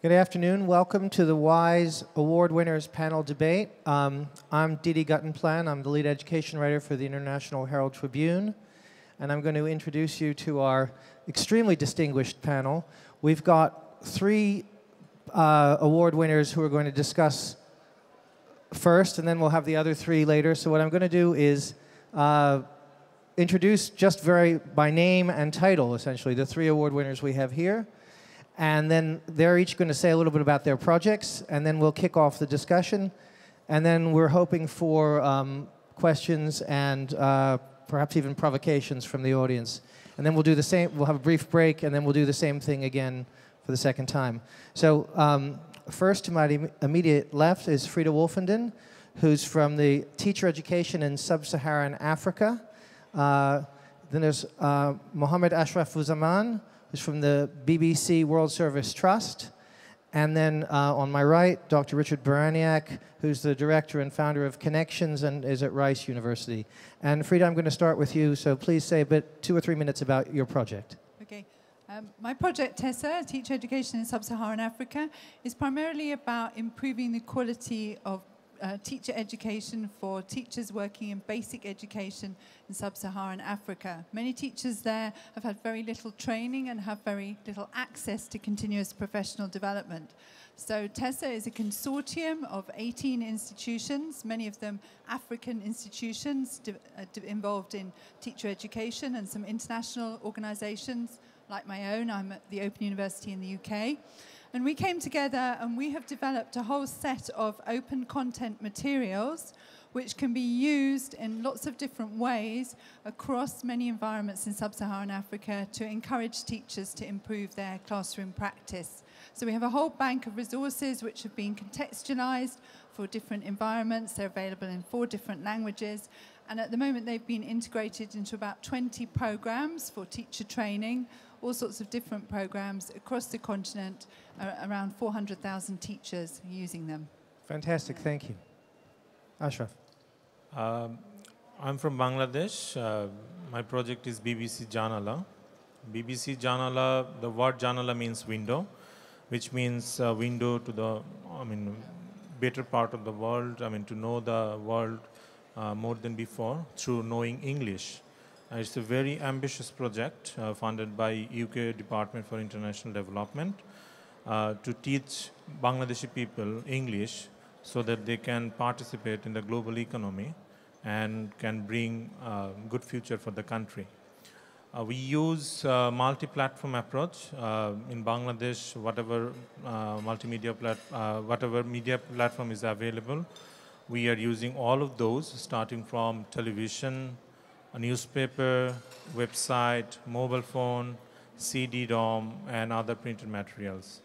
Good afternoon. Welcome to the WISE Award Winners panel debate. I'm Didi Guttenplan. I'm the lead education writer for the International Herald Tribune. And I'm going to introduce you to our extremely distinguished panel. We've got three award winners who are going to discuss first, and then we'll have the other three later. So what I'm going to do is introduce just by name and title, essentially, the three award winners we have here. And then they're each going to say a little bit about their projects, and then we'll kick off the discussion. And then we're hoping for questions and perhaps even provocations from the audience. And then we'll do the same. We'll have a brief break, and then we'll do the same thing again for the second time. So first, to my immediate left is Frida Wolfenden, who's from the Teacher Education in Sub-Saharan Africa. Then there's Mohammed Ashrafuzzaman, who's from the BBC World Service Trust. And then on my right, Dr. Richard Baraniak, who's the director and founder of Connections and is at Rice University. And Frida, I'm going to start with you, so please say 2 or 3 minutes about your project. Okay. My project, TESSA, Teacher Education in Sub-Saharan Africa, is primarily about improving the quality of teacher education for teachers working in basic education in Sub-Saharan Africa. Many teachers there have had very little training and have very little access to continuous professional development. So TESSA is a consortium of 18 institutions, many of them African institutions involved in teacher education, and some international organizations like my own. I'm at the Open University in the UK. And we came together and we have developed a whole set of open content materials which can be used in lots of different ways across many environments in Sub-Saharan Africa to encourage teachers to improve their classroom practice. So we have a whole bank of resources which have been contextualized for different environments. They're available in 4 different languages. And at the moment, they've been integrated into about 20 programs for teacher training, all sorts of different programs across the continent, around 400,000 teachers using them. Fantastic, thank you. Ashraf. I'm from Bangladesh. My project is BBC Janala. BBC Janala, the word Janala means window, which means window to the, better part of the world, to know the world more than before through knowing English. It's a very ambitious project funded by UK Department for International Development to teach Bangladeshi people English so that they can participate in the global economy and can bring a good future for the country. We use multi-platform approach in Bangladesh. Whatever whatever media platform is available, we are using all of those, starting from television, a newspaper, website, mobile phone, CD-ROM, and other printed materials.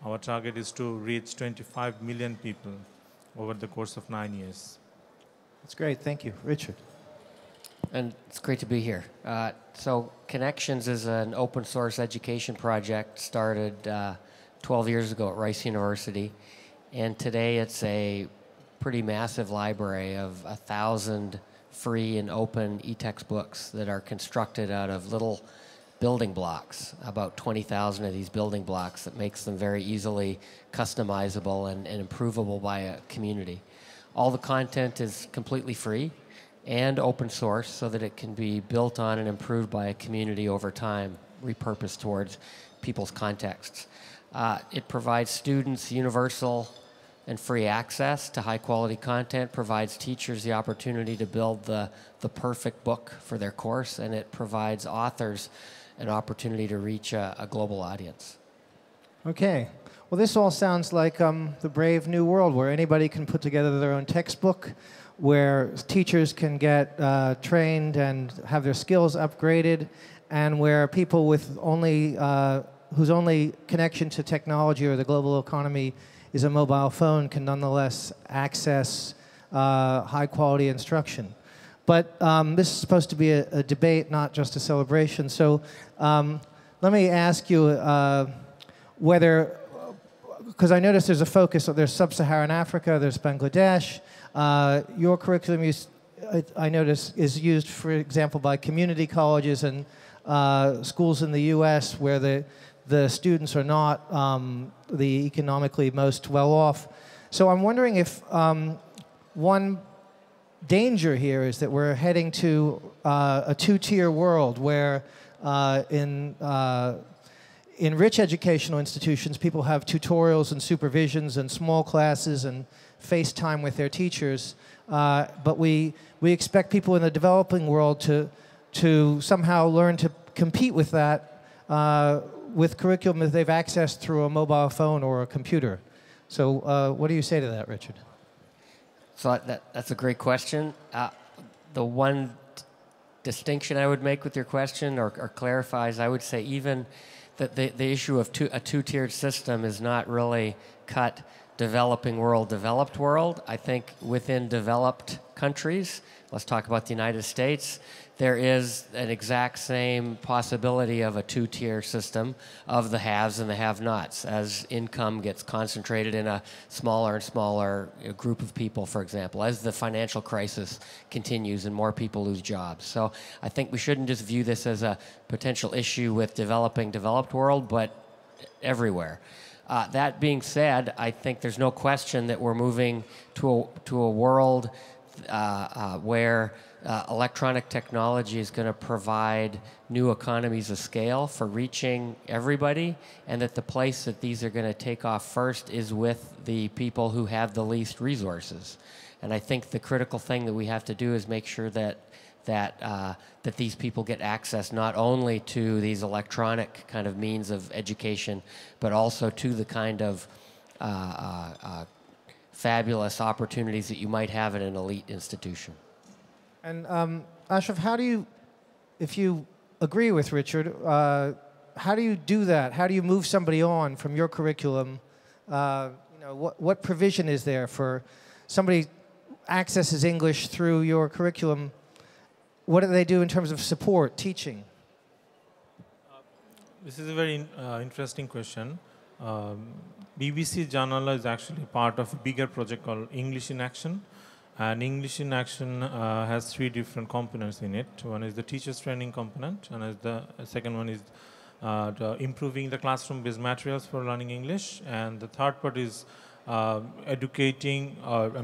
Our target is to reach 25 million people over the course of 9 years. That's great, thank you. Richard. And it's great to be here. So Connections is an open source education project started 12 years ago at Rice University. And today it's a pretty massive library of 1,000 free and open e-textbooks that are constructed out of little building blocks, about 20,000 of these building blocks that makes them very easily customizable and improvable by a community. All the content is completely free and open source so that it can be built on and improved by a community over time, repurposed towards people's contexts. It provides students universal and free access to high-quality content, provides teachers the opportunity to build the perfect book for their course, and it provides authors an opportunity to reach a global audience. Okay. Well, this all sounds like the brave new world where anybody can put together their own textbook, where teachers can get trained and have their skills upgraded, and where people with whose only connection to technology or the global economy is a mobile phone can nonetheless access high-quality instruction. But this is supposed to be a debate, not just a celebration. So let me ask you whether, because I noticed there's a focus, there's Sub-Saharan Africa, there's Bangladesh. Your curriculum, I notice, is used, for example, by community colleges and schools in the US where the students are not the economically most well off. So I'm wondering if one danger here is that we're heading to a two-tier world where in rich educational institutions, people have tutorials and supervisions and small classes and FaceTime with their teachers. But we expect people in the developing world to somehow learn to compete with that with curriculum that they've accessed through a mobile phone or a computer. So what do you say to that, Richard? So that's a great question. The one distinction I would make with your question or clarify is I would say even that the issue of a two-tiered system is not really cut developing world, developed world. I think within developed countries, let's talk about the United States, there is an exact same possibility of a two-tier system of the haves and the have-nots as income gets concentrated in a smaller and smaller group of people, for example, as the financial crisis continues and more people lose jobs. So I think we shouldn't just view this as a potential issue with developing developed world, but everywhere. That being said, I think there's no question that we're moving to a world where electronic technology is going to provide new economies of scale for reaching everybody, and that the place that these are going to take off first is with the people who have the least resources. And I think the critical thing that we have to do is make sure that these people get access not only to these electronic kind of means of education, but also to the kind of fabulous opportunities that you might have at an elite institution. And Ashraf, how do you, if you agree with Richard, how do you do that? How do you move somebody on from your curriculum? What provision is there for somebody accesses English through your curriculum? What do they do in terms of support, teaching? This is a very interesting question. BBC Janala is actually part of a bigger project called English in Action. And English in Action has three different components in it. One is the teacher's training component, and the second one is improving the classroom-based materials for learning English. And the third part is educating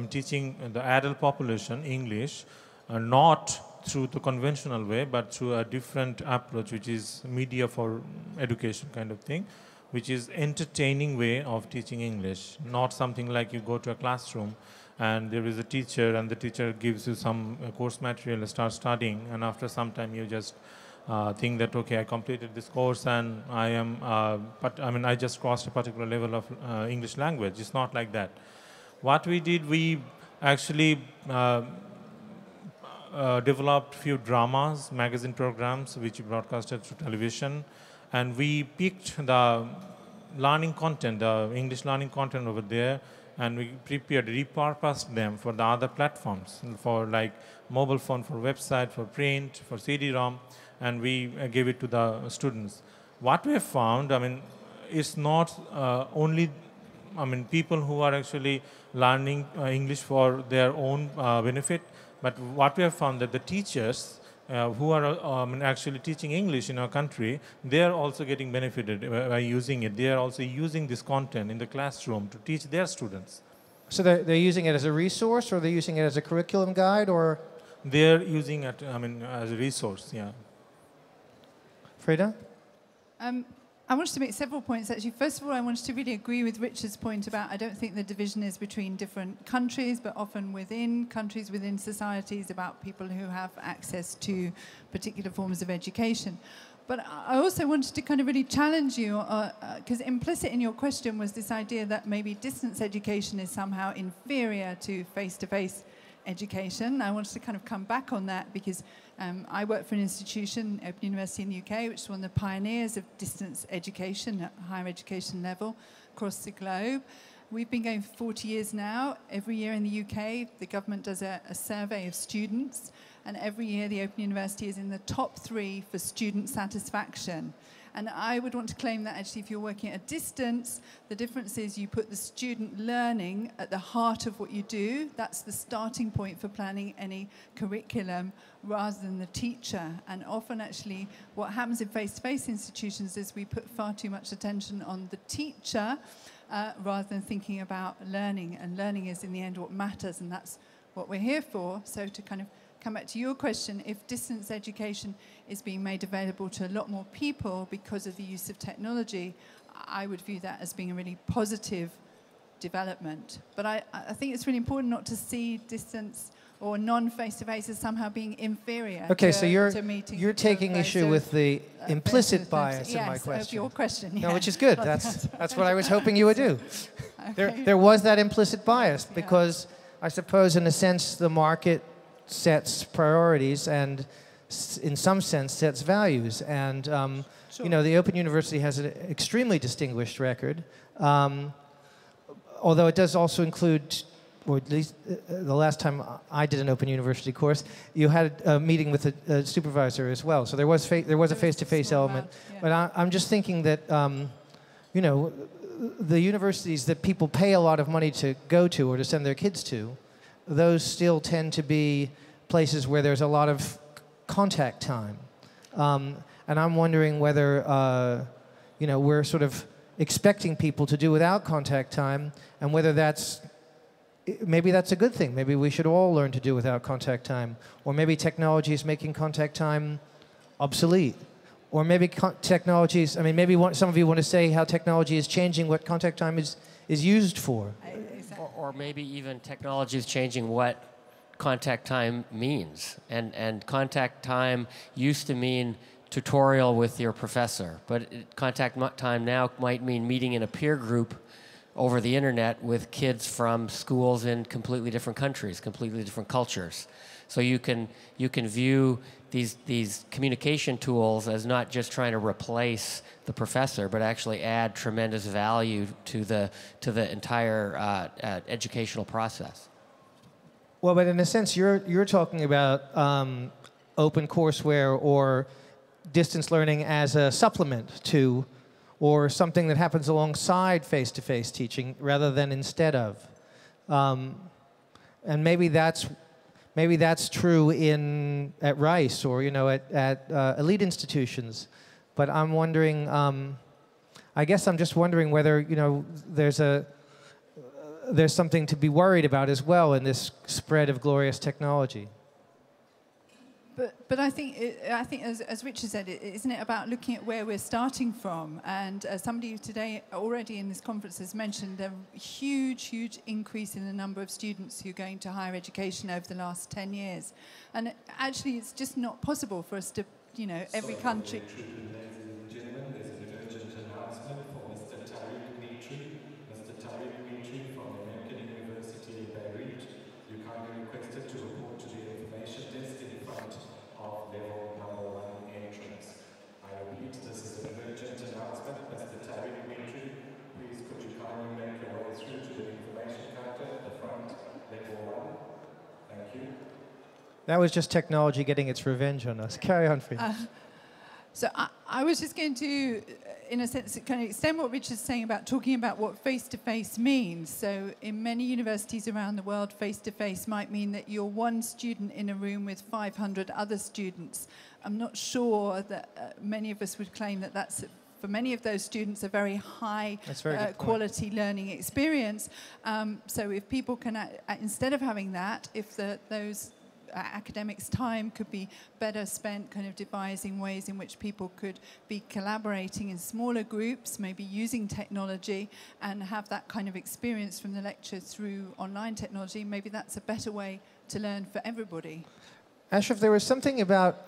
teaching the adult population English, not through the conventional way, but through a different approach, which is media for education kind of thing, which is entertaining way of teaching English, not something like you go to a classroom and there is a teacher and the teacher gives you some course material and start studying, and after some time you just think that, okay, I completed this course and I am, I just crossed a particular level of English language. It's not like that. What we did, we actually developed few dramas, magazine programs, which we broadcasted through television, and we picked the learning content, the English learning content over there, and we repurposed them for the other platforms, for like mobile phone, for website, for print, for CD-ROM, and we gave it to the students. What we have found, it's not only, people who are actually learning English for their own benefit, but what we have found that the teachers who are actually teaching English in our country, they are also getting benefited by using it. They are also using this content in the classroom to teach their students. So they're using it as a resource, or they're using it as a curriculum guide, or? They're using it, as a resource, yeah. Frida? I wanted to make several points, actually. First of all, I wanted to really agree with Richard's point about I don't think the division is between different countries, but often within countries, within societies, about people who have access to particular forms of education. But I also wanted to kind of really challenge you, because implicit in your question was this idea that maybe distance education is somehow inferior to face-to-face education. I wanted to kind of come back on that because I work for an institution, Open University in the UK, which is one of the pioneers of distance education at higher education level across the globe. We've been going for 40 years now. Every year in the UK, the government does a survey of students, and every year the Open University is in the top 3 for student satisfaction. And I would want to claim that actually if you're working at a distance, the difference is you put the student learning at the heart of what you do. That's the starting point for planning any curriculum rather than the teacher. And often actually what happens in face-to-face institutions is we put far too much attention on the teacher rather than thinking about learning. And learning is in the end what matters, and that's what we're here for. So to kind of come back to your question, if distance education is being made available to a lot more people because of the use of technology, I would view that as being a really positive development. But I think it's really important not to see distance or non-face-to-face as somehow being inferior Okay, to, so to meeting you're taking issue with the implicit bias in my question. Yes, of your question. No, yeah. which is good. That's what I was hoping you would do. Okay. There was that implicit bias because I suppose in a sense the market sets priorities and in some sense sets values. And, you know, the Open University has an extremely distinguished record, although it does also include, or at least the last time I did an Open University course, you had a meeting with a supervisor as well. So there was a face-to-face element. Yeah. But I'm just thinking that, you know, the universities that people pay a lot of money to go to or to send their kids to, those still tend to be places where there's a lot of contact time. And I'm wondering whether, you know, we're sort of expecting people to do without contact time, and whether maybe that's a good thing. Maybe we should all learn to do without contact time. Or maybe technology is making contact time obsolete. Or maybe technologies, I mean, maybe some of you want to say how technology is changing what contact time is used for. Or maybe even technology is changing what contact time means. And contact time used to mean tutorial with your professor, but contact time now might mean meeting in a peer group over the internet with kids from schools in completely different countries, completely different cultures. So you can view these communication tools as not just trying to replace the professor, but actually add tremendous value to the entire educational process. Well, but in a sense, you're talking about open courseware or distance learning as a supplement to, or something that happens alongside face-to-face teaching rather than instead of. And maybe that's true at Rice or, you know, at elite institutions. But I'm wondering, I guess I'm just wondering whether, you know, there's something to be worried about as well in this spread of glorious technology. But I think as Richard said, isn't it about looking at where we're starting from? And somebody today already in this conference has mentioned a huge increase in the number of students who are going to higher education over the last 10 years. And actually, it's just not possible for us to, you know, every country. That was just technology getting its revenge on us. Carry on, Frida. So I was just going to, in a sense, kind of extend what Richard's saying about talking about what face-to-face means. So in many universities around the world, face-to-face might mean that you're one student in a room with 500 other students. I'm not sure that many of us would claim that that's, for many of those students, a very high quality learning experience. So if people can, instead of having that, if those academics' time could be better spent kind of devising ways in which people could be collaborating in smaller groups, maybe using technology, and have that kind of experience from the lecture through online technology, maybe that's a better way to learn for everybody. Ashraf, there was something about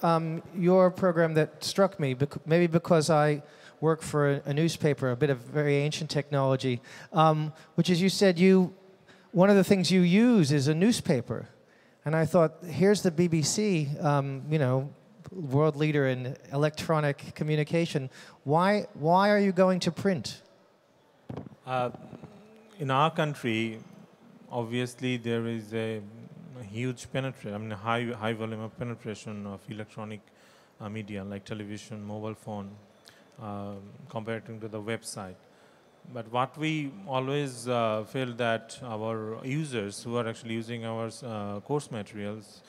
your program that struck me, maybe because I work for a newspaper, a bit of very ancient technology, which is you said one of the things you use is a newspaper. And I thought, here's the BBC, you know, world leader in electronic communication. Why are you going to print? In our country, obviously there is a huge penetration, I mean, high volume of penetration of electronic media like television, mobile phone. compared to the website. But what we always feel that our users who are actually using our course materials,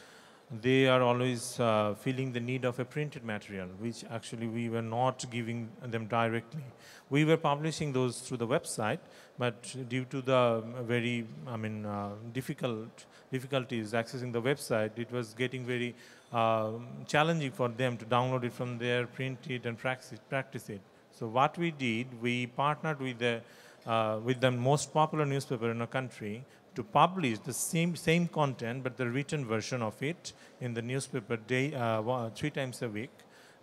they are always feeling the need of a printed material, which actually we were not giving them directly. We were publishing those through the website, but due to the very, difficulties accessing the website, it was getting very challenging for them to download it from there, print it, and practice it. So what we did, we partnered with the most popular newspaper in our country to publish the same content, but the written version of it in the newspaper 3 times a week.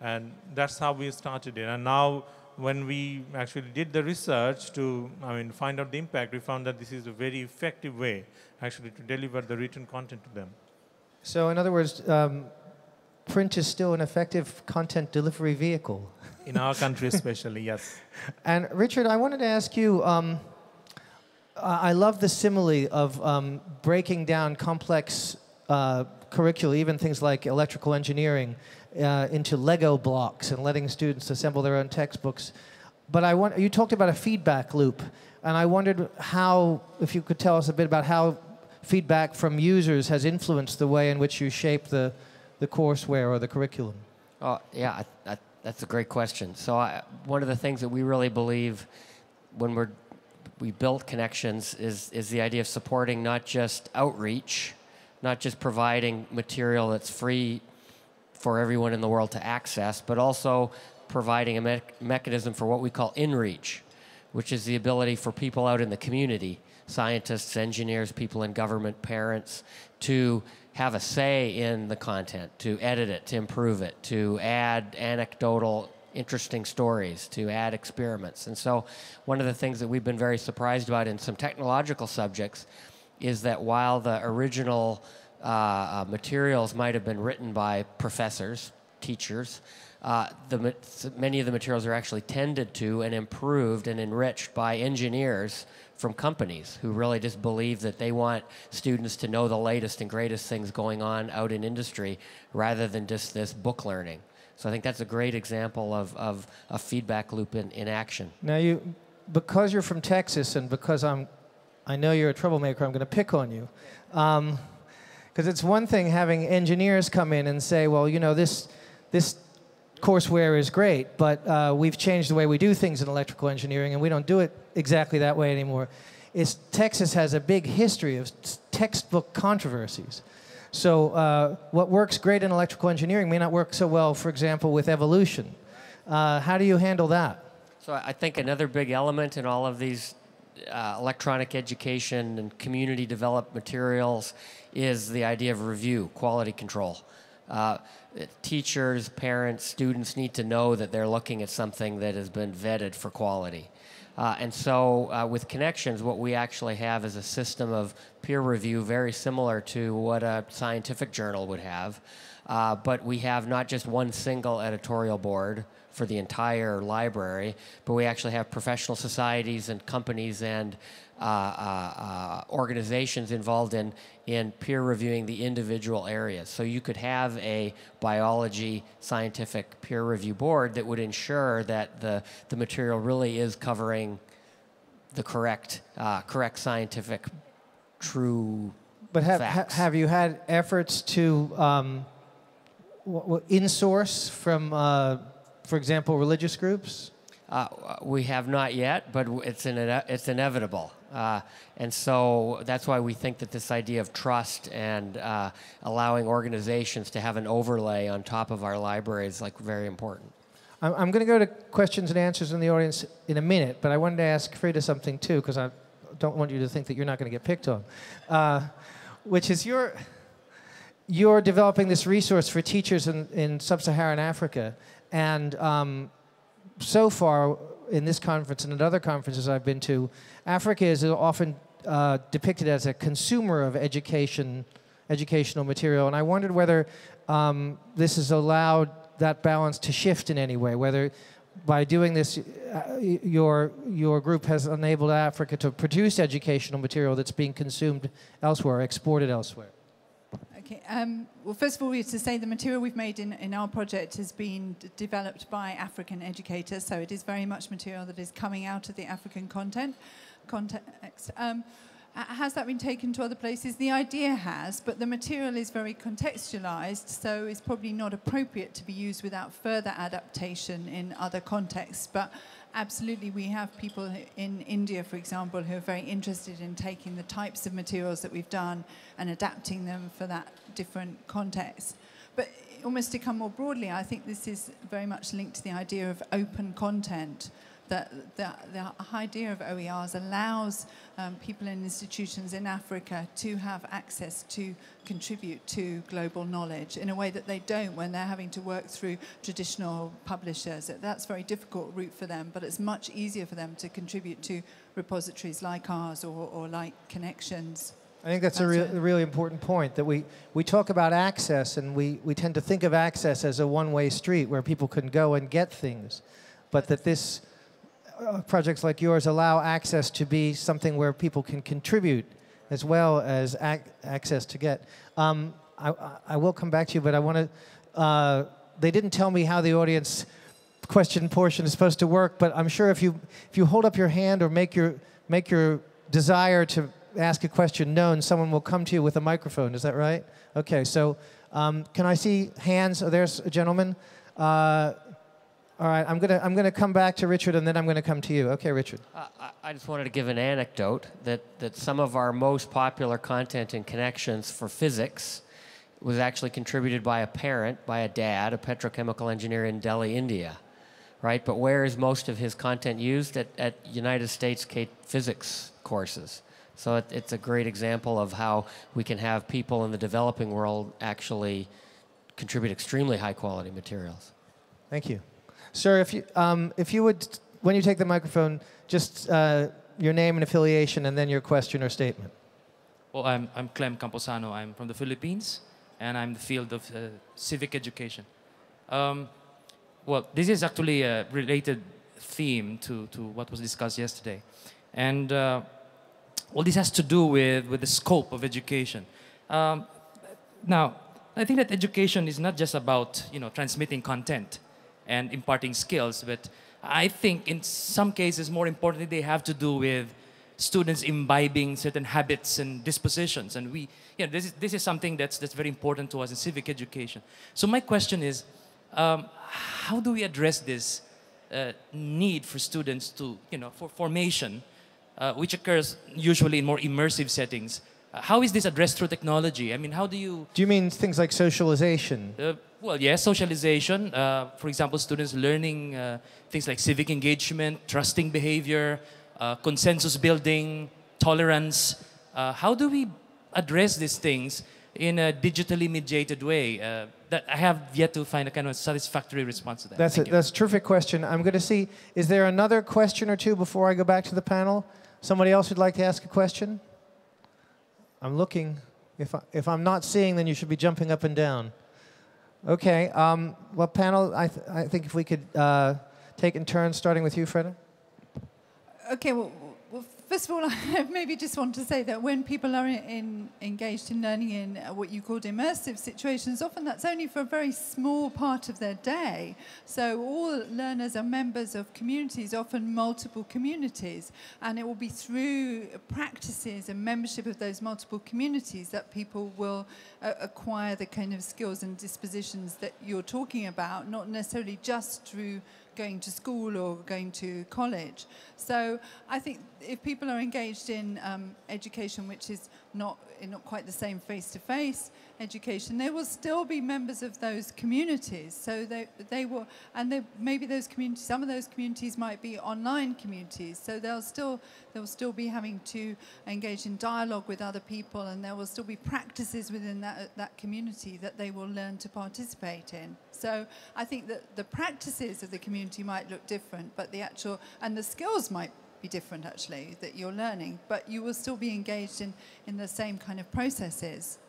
And that's how we started it. And now, when we actually did the research to find out the impact, we found that this is a very effective way actually to deliver the written content to them. So in other words, print is still an effective content delivery vehicle. In our country especially, yes. And Richard, I wanted to ask you, I love the simile of breaking down complex curricula, even things like electrical engineering, into Lego blocks and letting students assemble their own textbooks. But you talked about a feedback loop, and I wondered if you could tell us a bit about how feedback from users has influenced the way in which you shape the courseware or the curriculum. Oh, yeah, that's a great question. So one of the things that we really believe when we built Connections is the idea of supporting not just outreach, not just providing material that's free for everyone in the world to access, but also providing a mechanism for what we call in-reach, which is the ability for people out in the community, scientists, engineers, people in government, parents, to have a say in the content, to edit it, to improve it, to add anecdotal, interesting stories, to add experiments. And so one of the things that we've been very surprised about in some technological subjects is that while the original materials might have been written by professors, teachers, many of the materials are actually tended to and improved and enriched by engineers from companies who really just believe that they want students to know the latest and greatest things going on out in industry rather than just this book learning. So I think that's a great example of a feedback loop in action. Now, because you're from Texas and because I know you're a troublemaker, I'm going to pick on you. Because it's one thing having engineers come in and say, well, this courseware is great, but we've changed the way we do things in electrical engineering, and we don't do it exactly that way anymore. Texas has a big history of textbook controversies. So what works great in electrical engineering may not work so well, for example, with evolution. How do you handle that? So I think another big element in all of these electronic education and community developed materials is the idea of review, quality control. Teachers, parents, students need to know that they're looking at something that has been vetted for quality. And so with Connections, what we actually have is a system of peer review very similar to what a scientific journal would have. But we have not just one single editorial board for the entire library, but we actually have professional societies and companies and organizations involved in peer reviewing the individual areas. So you could have a biology scientific peer review board that would ensure that the material really is covering the correct scientific true But facts. have you had efforts to in-source from, for example, religious groups? We have not yet, but it's inevitable. And so that's why we think that this idea of trust and allowing organizations to have an overlay on top of our library is very important. I'm going to go to questions and answers in the audience in a minute, but I wanted to ask Frida something too, because I don't want you to think that you're not going to get picked on, which is you're developing this resource for teachers in sub-Saharan Africa, and so far in this conference and at other conferences I've been to, Africa is often depicted as a consumer of educational material, and I wondered whether this has allowed that balance to shift in any way, whether by doing this your group has enabled Africa to produce educational material that's being consumed elsewhere, exported elsewhere. Okay. Well, first of all, we have to say the material we've made in our project has been developed by African educators, so it is very much material that is coming out of the African context. Has that been taken to other places? The idea has, but the material is very contextualized, so it's probably not appropriate to be used without further adaptation in other contexts. But absolutely, we have people in India, for example, who are very interested in taking the types of materials that we've done and adapting them for that different context. But almost to come more broadly, I think this is very much linked to the idea of open content. That the idea of OERs allows people in institutions in Africa to have access to contribute to global knowledge in a way that they don't when they're having to work through traditional publishers. That's a very difficult route for them, but it's much easier for them to contribute to repositories like ours or like Connections. I think that's a really important point, that we talk about access, and we tend to think of access as a one-way street where people can go and get things, but that this projects like yours allow access to be something where people can contribute as well as access to get. I will come back to you, but I want to, they didn't tell me how the audience question portion is supposed to work, but I'm sure if you hold up your hand or make your desire to ask a question known, someone will come to you with a microphone. Is that right? Okay, so can I see hands? Oh, there's a gentleman. All right, I'm gonna come back to Richard, and then I'm gonna come to you. Okay, Richard. I just wanted to give an anecdote that some of our most popular content in Connections for physics was actually contributed by a parent, by a dad, a petrochemical engineer in Delhi, India, right? But where is most of his content used? At United States physics courses. So it's a great example of how we can have people in the developing world actually contribute extremely high quality materials. Thank you. Sir, if you would, when you take the microphone, just your name and affiliation, and then your question or statement. Well, I'm Clem Camposano. I'm from the Philippines, and I'm in the field of civic education. Well, this is actually a related theme to what was discussed yesterday. And well, this has to do with the scope of education. Now, I think that education is not just about, transmitting content and imparting skills, but I think in some cases, more importantly, they have to do with students imbibing certain habits and dispositions. And this is something that's very important to us in civic education. So my question is, how do we address this need for students to, for formation, which occurs usually in more immersive settings? How is this addressed through technology? I mean, how do you... Do you mean things like socialization? Well, yes, socialization. For example, students learning things like civic engagement, trusting behavior, consensus building, tolerance. How do we address these things in a digitally mediated way? That I have yet to find a kind of satisfactory response to that. That's a terrific question. I'm going to see, is there another question or two before I go back to the panel? Somebody else who'd like to ask a question? I'm looking. If I'm not seeing, then you should be jumping up and down. Okay. Well, panel, I think if we could take in turns, starting with you, Freda. Okay. Well, first of all, I maybe just want to say that when people are engaged in learning in what you called immersive situations, often that's only for a very small part of their day. So all learners are members of communities, often multiple communities, and it will be through practices and membership of those multiple communities that people will acquire the kind of skills and dispositions that you're talking about, not necessarily just through going to school or going to college. So I think if people are engaged in education, which is not quite the same face-to-face education, they will still be members of those communities. So they will, and maybe those communities, some of those communities might be online communities. So they'll still be having to engage in dialogue with other people, and there will still be practices within that community that they will learn to participate in. So I think that the practices of the community might look different, but the actual, and the skills might be different actually that you're learning, but you will still be engaged in the same kind of processes.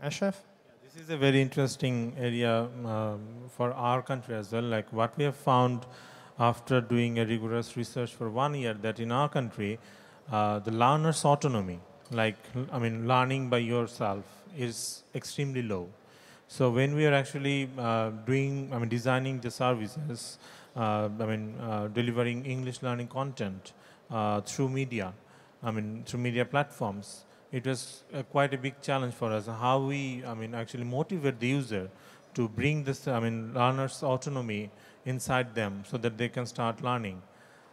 Ashraf? This is a very interesting area for our country as well. Like what we have found after doing a rigorous research for 1 year, that in our country, the learner's autonomy like, I mean, learning by yourself is extremely low. So when we are actually designing the services, delivering English learning content through media, through media platforms, it was quite a big challenge for us. How we, actually motivate the user to bring this, learners' autonomy inside them so that they can start learning.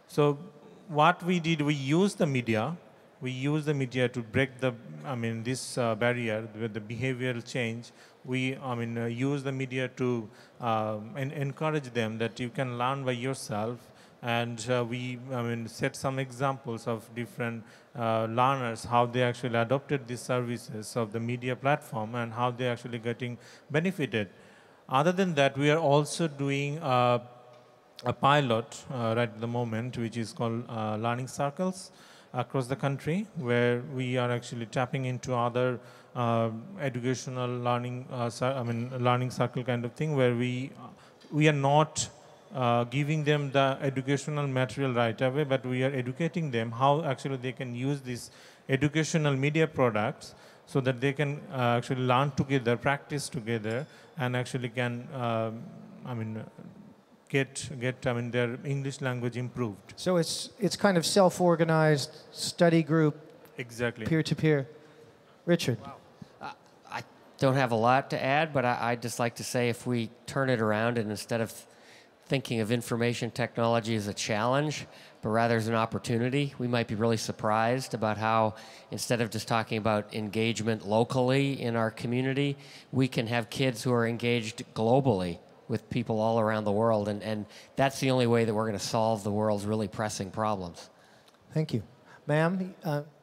So what we did, we used the media. We used the media to break the, this barrier with the behavioral change. We, use the media to encourage them that you can learn by yourself. And we, set some examples of different learners, how they actually adopted these services of the media platform and how they're actually getting benefited. Other than that, we are also doing a pilot right at the moment, which is called Learning Circles across the country, where we are actually tapping into other educational learning, learning circle kind of thing, where we are not giving them the educational material right away, but we are educating them how actually they can use these educational media products so that they can actually learn together, practice together, and actually can, get their English language improved. So it's kind of self-organized study group, Exactly. peer-to-peer. Richard. I don't have a lot to add, but I'd just like to say if we turn it around and instead of thinking of information technology as a challenge, but rather as an opportunity, we might be really surprised about how instead of just talking about engagement locally in our community, we can have kids who are engaged globally with people all around the world. And that's the only way that we're going to solve the world's really pressing problems. Thank you. Ma'am,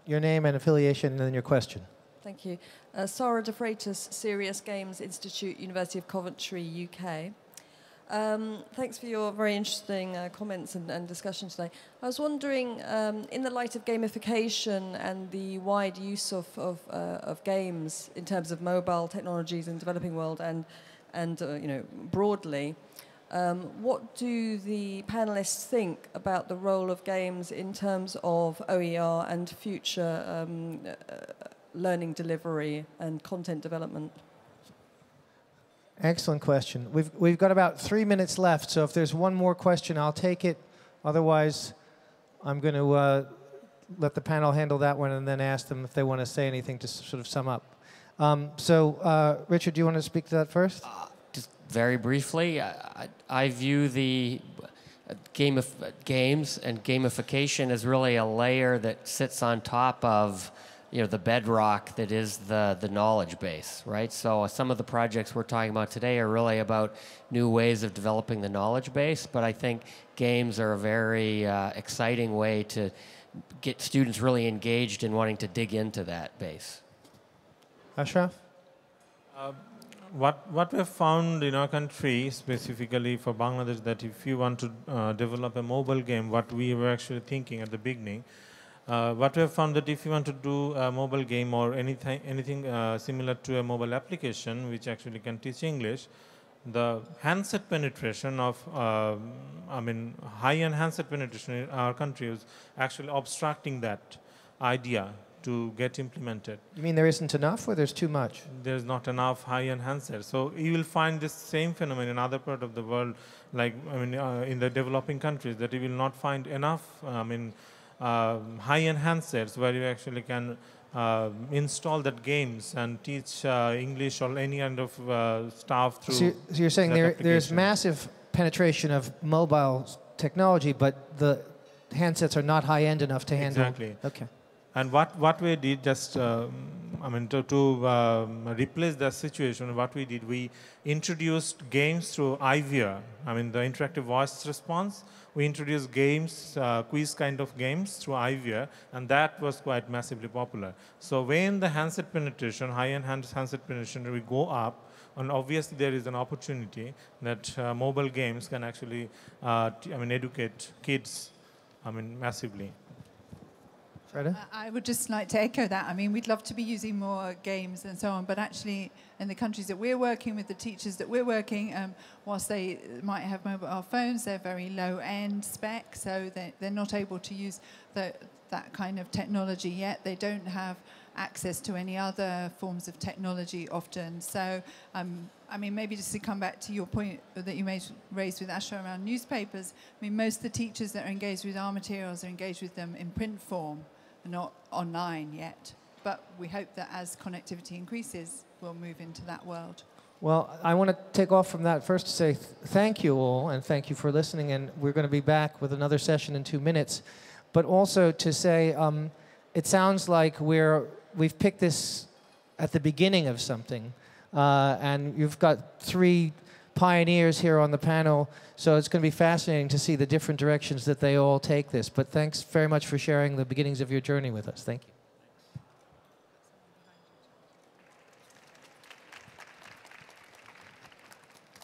your name and affiliation, and then your question. Thank you. Sarah De Freitas, Serious Games Institute, University of Coventry, UK. Thanks for your very interesting comments and discussion today. I was wondering, in the light of gamification and the wide use of games in terms of mobile technologies in the developing world and broadly, what do the panelists think about the role of games in terms of OER and future learning delivery and content development? Excellent question. We've got about 3 minutes left, so if there's one more question, I'll take it. Otherwise, I'm going to let the panel handle that one and then ask them if they want to say anything to sort of sum up. Richard, do you want to speak to that first? Just very briefly, I view the games and gamification as really a layer that sits on top of the bedrock that is the knowledge base, right? So some of the projects we're talking about today are really about new ways of developing the knowledge base, but I think games are a very exciting way to get students really engaged in wanting to dig into that base. Ashraf? What we have found in our country, specifically for Bangladesh, that if you want to develop a mobile game, what we were actually thinking at the beginning, what we have found that if you want to do a mobile game or anything similar to a mobile application, which actually can teach English, the handset penetration of, high-end handset penetration in our country is actually obstructing that idea to get implemented. You mean there isn't enough or there's too much? There's not enough high-end handsets. So you will find this same phenomenon in other parts of the world, like in the developing countries, that you will not find enough high-end handsets where you actually can install that games and teach English or any kind of stuff through. So you're saying there's massive penetration of mobile technology, but the handsets are not high-end enough to handle. Exactly. Okay. And what we did just, to replace that situation, what we did, we introduced games through IVR, the interactive voice response. We introduced games, quiz kind of games through IVR, and that was quite massively popular. So when the handset penetration, high-end handset penetration will go up, and obviously there is an opportunity that mobile games can actually, educate kids, massively. Freda? I would just like to echo that. We'd love to be using more games and so on, but actually in the countries that we're working with, the teachers that we're working, whilst they might have mobile phones, they're very low-end spec, so they're not able to use that kind of technology yet. They don't have access to any other forms of technology often. So, I mean, maybe just to come back to your point that you raised with Asha around newspapers, I mean, most of the teachers that are engaged with our materials are engaged with them in print form, not online yet. But we hope that as connectivity increases, we'll move into that world. Well, I want to take off from that first to say thank you all, and thank you for listening, and we're going to be back with another session in 2 minutes. But also to say, it sounds like we've picked this at the beginning of something, and you've got 3 pioneers here on the panel, so it's going to be fascinating to see the different directions that they all take this. But thanks very much for sharing the beginnings of your journey with us. Thank you.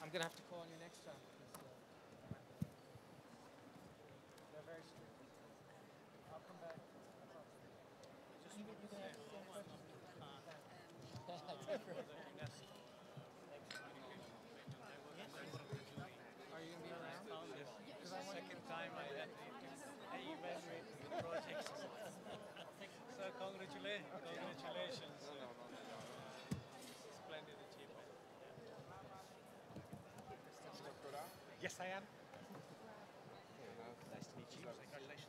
I'm going to have to call on you next time. They're very strict. I'll come back. You can ask the same questions. Are you going to be around? Because I want second time I had to evaluate the project. So congratulations. Splendid achievement. Yes, I am. Nice to meet you. Congratulations.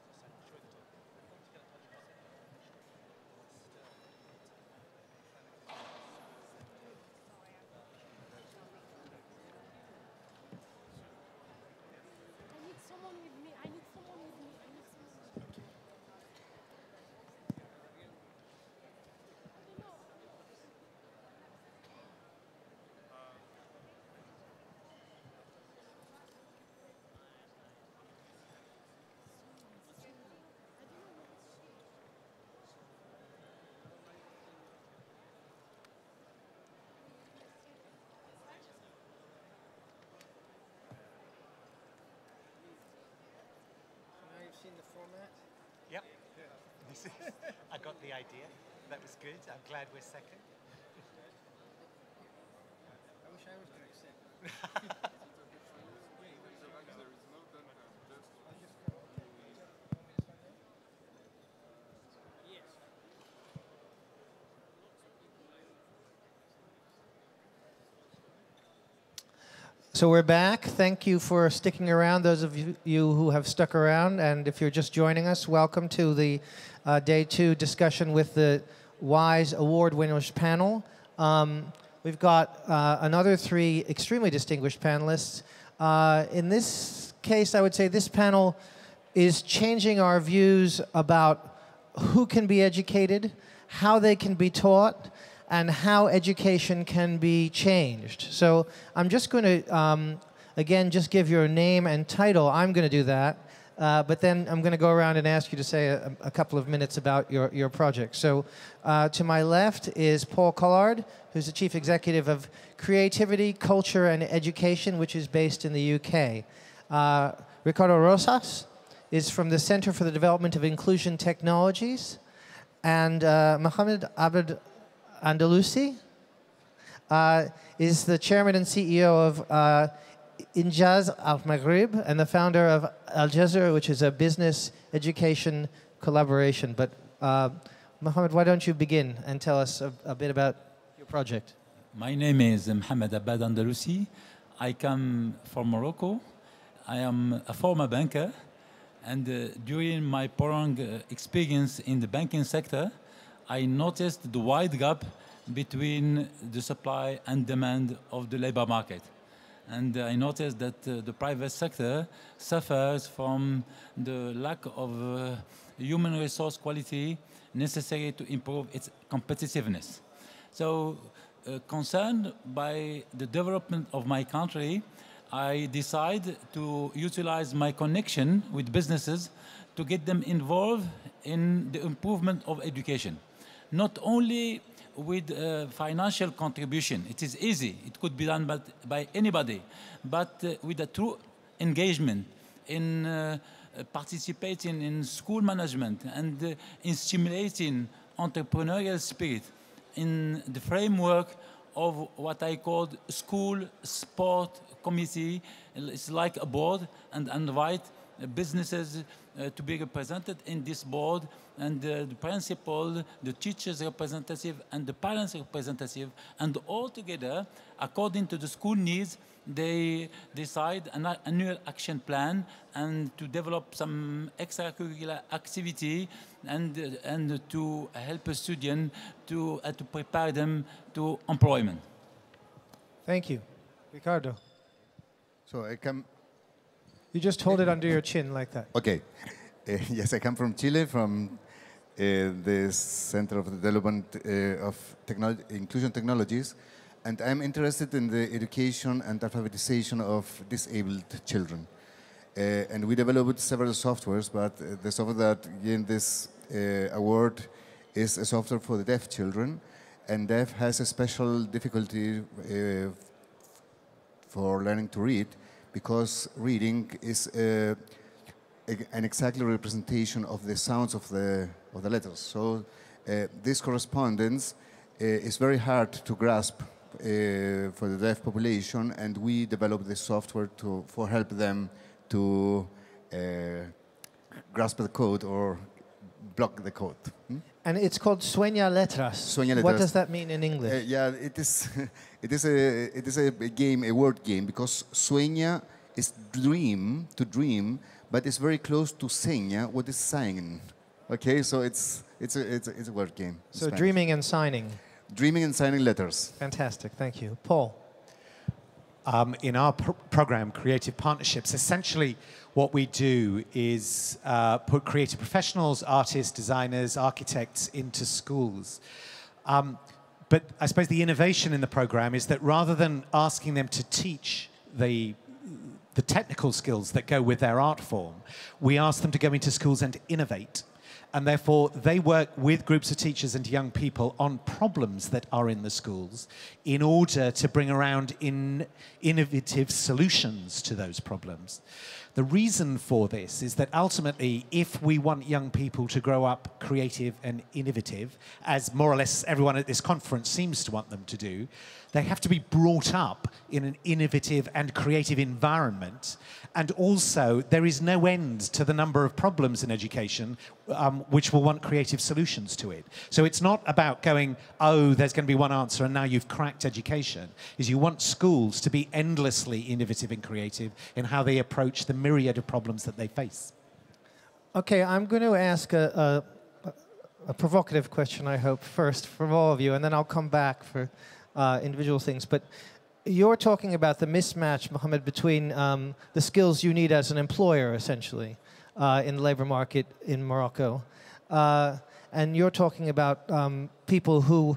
Seen the format? Yep. I got the idea. That was good. I'm glad we're second. I wish I was doing second. So we're back. Thank you for sticking around, those of you who have stuck around. And if you're just joining us, welcome to the Day 2 discussion with the WISE Award Winners panel. We've got another 3 extremely distinguished panelists. In this case, I would say this panel is changing our views about who can be educated, how they can be taught, and how education can be changed. So I'm just going to, again, just give your name and title. I'm going to do that. But then I'm going to go around and ask you to say a couple of minutes about your project. So to my left is Paul Collard, who's the Chief Executive of Creativity, Culture, and Education, which is based in the UK. Ricardo Rosas is from the Center for the Development of Inclusion Technologies. And Mohamed Abed Andalusi is the chairman and CEO of Injaz Al Maghrib and the founder of Al Jazeera, which is a business education collaboration. But Mohamed, why don't you begin and tell us a bit about your project? My name is Mohamed Abed Andalusi. I come from Morocco. I am a former banker, and during my prolonged experience in the banking sector, I noticed the wide gap between the supply and demand of the labor market. And I noticed that the private sector suffers from the lack of human resource quality necessary to improve its competitiveness. So, concerned by the development of my country, I decided to utilize my connection with businesses to get them involved in the improvement of education. Not only with financial contribution, it is easy, it could be done by anybody, but with a true engagement in participating in school management and in stimulating entrepreneurial spirit in the framework of what I called school sport committee. It's like a board, and invite businesses to be represented in this board, and the principal, the teachers representative, and the parents representative, and all together, according to the school needs, they decide an annual action plan and to develop some extracurricular activity and to help a student to prepare them to employment. Thank you. Ricardo. So I come. You just hold it under your chin like that. Okay. Yes, I come from Chile, from the Center of Development of Inclusion Technologies, and I'm interested in the education and alphabetization of disabled children. And we developed several softwares, but the software that gained this award is a software for the deaf children, and deaf has a special difficulty for learning to read, because reading is an exact representation of the sounds of the letters. So this correspondence is very hard to grasp for the deaf population, and we developed this software for help them to grasp the code or block the code. And it's called Sueña Letras. Sueña Letras. What does that mean in English? Yeah, it is a game, a word game, because sueña is dream, to dream, but it's very close to seña, what is sign. Okay, so it's a word game. So Spanish. dreaming and signing. Dreaming and signing letters. Fantastic, thank you. Paul. In our program, Creative Partnerships, essentially what we do is put creative professionals, artists, designers, architects into schools. But I suppose the innovation in the program is that rather than asking them to teach the technical skills that go with their art form, we ask them to go into schools and innovate. And therefore, they work with groups of teachers and young people on problems that are in the schools in order to bring around innovative solutions to those problems. The reason for this is that ultimately, if we want young people to grow up creative and innovative, as more or less everyone at this conference seems to want them to do, they have to be brought up in an innovative and creative environment. And also, there is no end to the number of problems in education which will want creative solutions to it. So it's not about going, oh, there's going to be one answer and now you've cracked education. Is you want schools to be endlessly innovative and creative in how they approach the myriad of problems that they face. Okay, I'm going to ask a provocative question, I hope, first from all of you, and then I'll come back for individual things. But you're talking about the mismatch, Mohammed, between the skills you need as an employer, essentially, in the labor market in Morocco. And you're talking about people who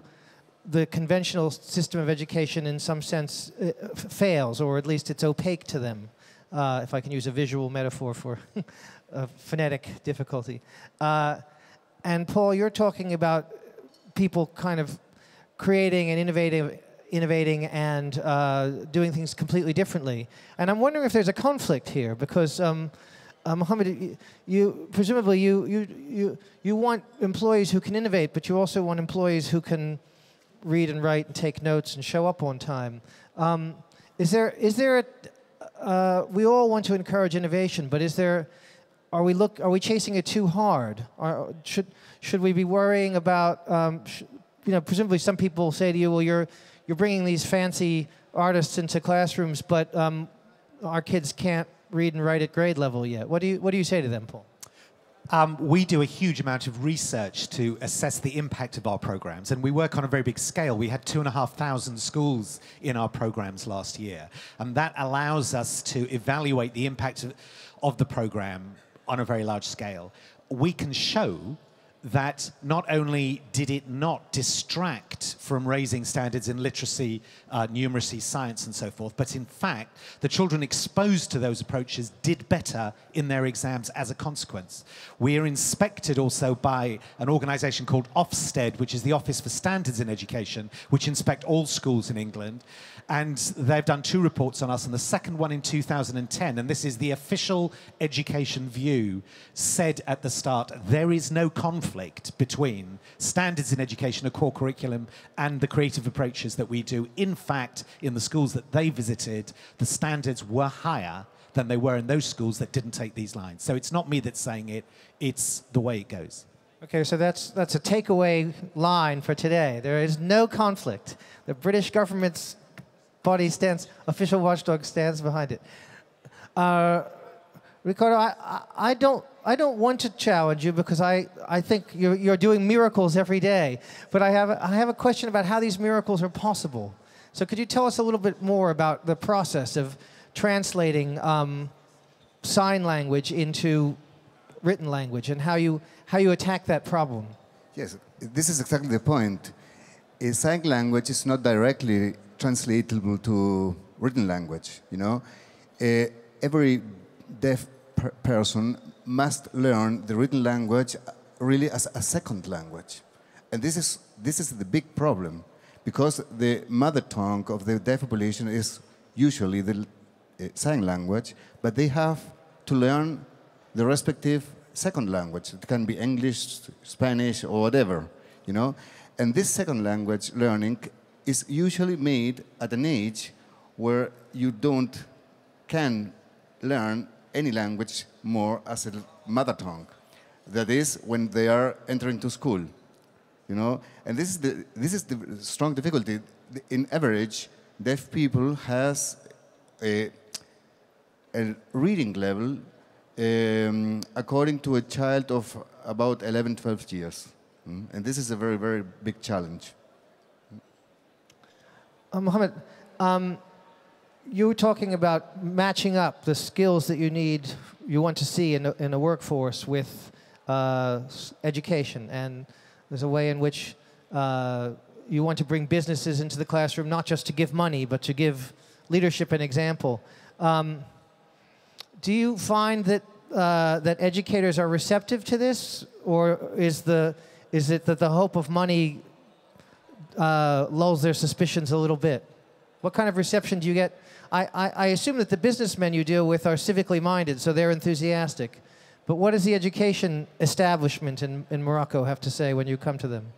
the conventional system of education in some sense fails, or at least it's opaque to them, if I can use a visual metaphor for phonetic difficulty. And Paul, you're talking about people kind of creating and innovating and doing things completely differently. And I'm wondering if there's a conflict here, because Mohammed, presumably you want employees who can innovate, but you also want employees who can read and write and take notes and show up on time. Is there we all want to encourage innovation, but are we chasing it too hard? Should we be worrying about presumably some people say to you, well, you're bringing these fancy artists into classrooms, but our kids can't read and write at grade level yet. What do you say to them, Paul? We do a huge amount of research to assess the impact of our programs, and we work on a very big scale. We had 2,500 schools in our programs last year, and that allows us to evaluate the impact of the program on a very large scale. We can show that not only did it not distract from raising standards in literacy, numeracy, science, and so forth, but in fact, the children exposed to those approaches did better in their exams as a consequence. We are inspected also by an organization called Ofsted, which is the Office for Standards in Education, which inspect all schools in England. And they've done 2 reports on us, and the second one in 2010, and this is the official education view, said at the start, there is no conflict between standards in education, a core curriculum, and the creative approaches that we do. In fact, in the schools that they visited, the standards were higher than they were in those schools that didn't take these lines. So it's not me that's saying it, it's the way it goes. Okay, so that's a takeaway line for today. There is no conflict. The British government's body stands, official watchdog stands behind it. Ricardo, I don't want to challenge you because I think you're doing miracles every day. But I have a question about how these miracles are possible. So could you tell us a little bit more about the process of translating sign language into written language and how you attack that problem? Yes, this is exactly the point. A sign language is not directly translatable to written language. You know, every deaf person must learn the written language really as a second language, and this is the big problem, because the mother tongue of the deaf population is usually the sign language, but they have to learn the respective second language. It can be English, Spanish, or whatever, you know. And this second language learning is usually made at an age where you can learn any language more as a mother tongue. That is when they are entering to school, you know. And this is the strong difficulty. In average, deaf people has a reading level according to a child of about 11, 12 years. And this is a very, very big challenge. Mohammed, you were talking about matching up the skills that you want to see in a workforce with education. And there's a way in which you want to bring businesses into the classroom, not just to give money, but to give leadership and example. Do you find that that educators are receptive to this, or is it that the hope of money lulls their suspicions a little bit? What kind of reception do you get? I assume that the businessmen you deal with are civically minded, so they're enthusiastic. But what does the education establishment in Morocco have to say when you come to them?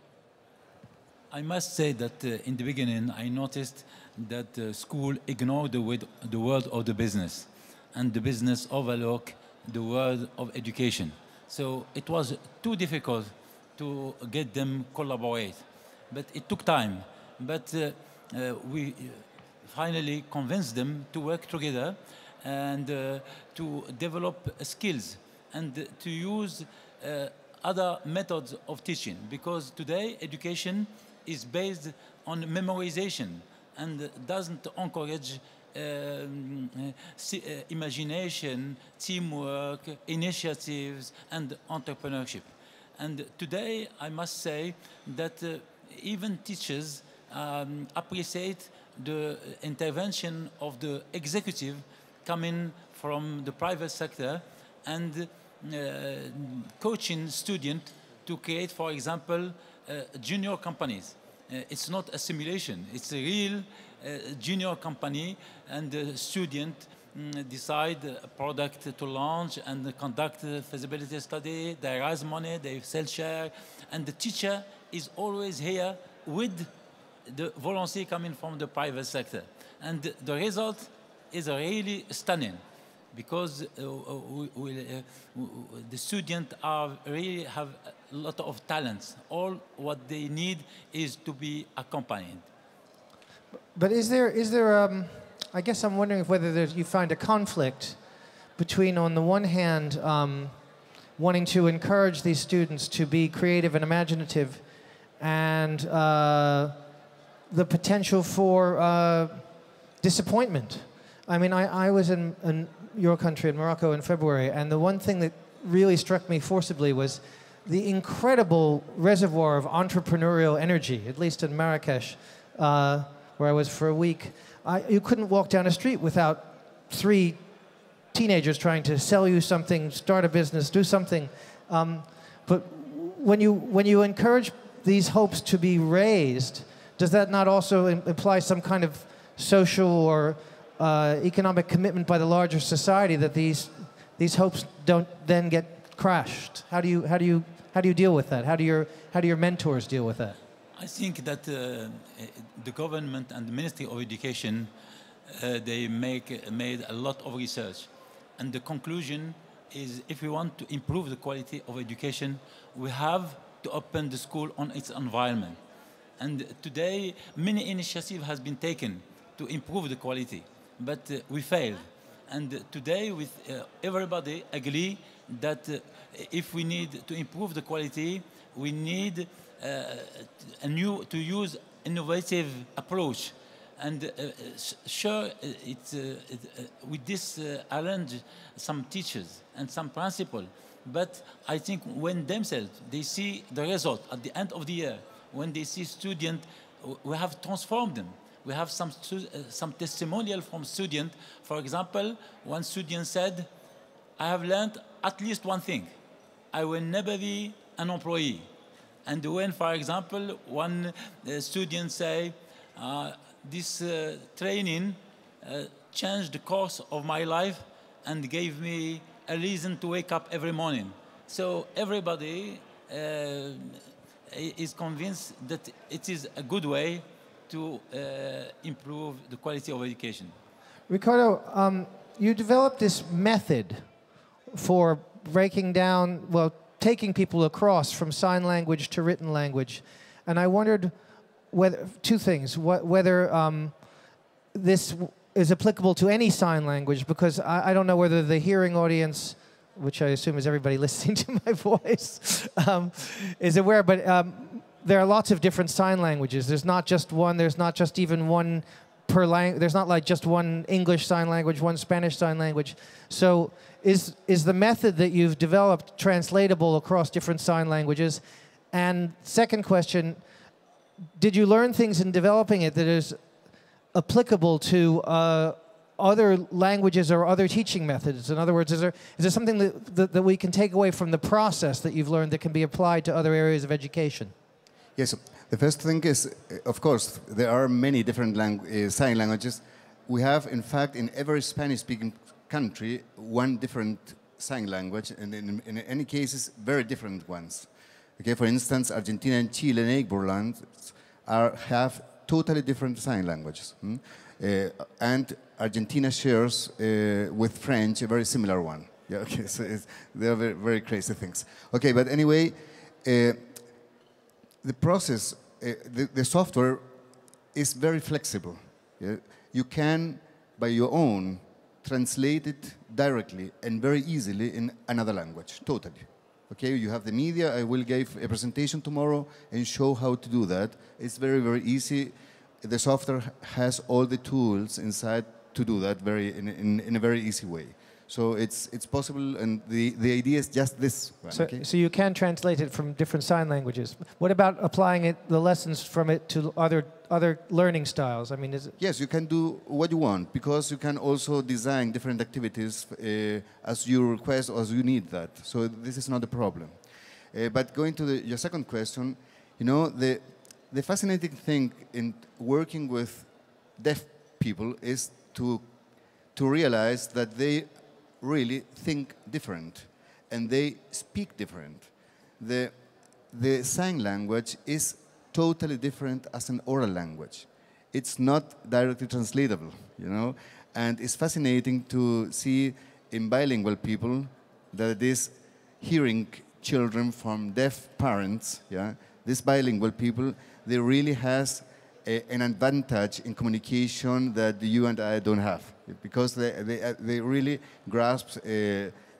I must say that in the beginning, I noticed that the school ignored the world of the business, and the business overlooked the world of education. So it was too difficult to get them collaborate. But it took time. But we finally convinced them to work together and to develop skills and to use other methods of teaching. Because today education is based on memorization and doesn't encourage imagination, teamwork, initiatives, and entrepreneurship. And today, I must say that even teachers appreciate the intervention of the executive coming from the private sector and coaching students to create, for example, junior companies. It's not a simulation, it's a real junior company, and the student decide a product to launch and conduct a feasibility study, they raise money, they sell share, and the teacher is always here with the volunteer coming from the private sector. And the result is really stunning, because the students really have a lot of talents. All what they need is to be accompanied. But is there I guess I'm wondering whether you find a conflict between, on the one hand, wanting to encourage these students to be creative and imaginative, and the potential for disappointment. I mean, I was in your country, in Morocco, in February, and the one thing that really struck me forcibly was the incredible reservoir of entrepreneurial energy, at least in Marrakesh, where I was for a week. You couldn't walk down a street without 3 teenagers trying to sell you something, start a business, do something. But when you encourage these hopes to be raised, does that not also imply some kind of social or economic commitment by the larger society that these hopes don't then get crashed? How do you deal with that? How do your mentors deal with that? I think that the government and the Ministry of Education they made a lot of research, And the conclusion is if we want to improve the quality of education, we have to open the school on its environment. And today, many initiatives has been taken to improve the quality, but we failed. And today, with everybody agree that if we need to improve the quality, we need to use innovative approach. And sure, with this arrange some teachers and some principals. But I think when themselves, they see the result at the end of the year, when they see students, we have transformed them. We have some testimonial from students. For example, one student said, I have learned at least one thing. I will never be an employee. And when, for example, one student say, this training changed the course of my life and gave me a reason to wake up every morning. So everybody is convinced that it is a good way to improve the quality of education. Ricardo, you developed this method for breaking down, well, taking people across from sign language to written language. And I wondered whether, two things, whether this is applicable to any sign language, because I don't know whether the hearing audience, which I assume is everybody listening to my voice, is aware, but there are lots of different sign languages. There's not just one, there's not just even one per language, there's not like just one English sign language, one Spanish sign language. So is the method that you've developed translatable across different sign languages? And second question, did you learn things in developing it that is applicable to other languages or other teaching methods? In other words, is there something that we can take away from the process that you've learned that can be applied to other areas of education? Yes, the first thing is, of course, there are many different sign languages. We have, in fact, in every Spanish-speaking country, one different sign language, and in any cases, very different ones. Okay, for instance, Argentina and Chile, neighborlands, have totally different sign languages. And Argentina shares with French a very similar one. Yeah, okay, so they are very, very crazy things. Okay, but anyway, the process, the software is very flexible. Yeah? You can, by your own, translate it directly and very easily in another language, totally. Okay, you have the media. I will give a presentation tomorrow and show how to do that. It's very, very easy. The software has all the tools inside to do that in a very easy way. So it's possible, and the idea is just this one. So, okay? so you can translate it from different sign languages. What about applying it, the lessons from it, to other learning styles? I mean, is it? Yes, you can do what you want, because you can also design different activities as you request or as you need that. So this is not a problem. But going to your second question, you know, the fascinating thing in working with deaf people is to realize that they really think different and they speak different. The sign language is totally different as an oral language. It's not directly translatable, you know, and it's fascinating to see in bilingual people that these hearing children from deaf parents, yeah, these bilingual people, they really has an advantage in communication that you and I don't have, because they really grasp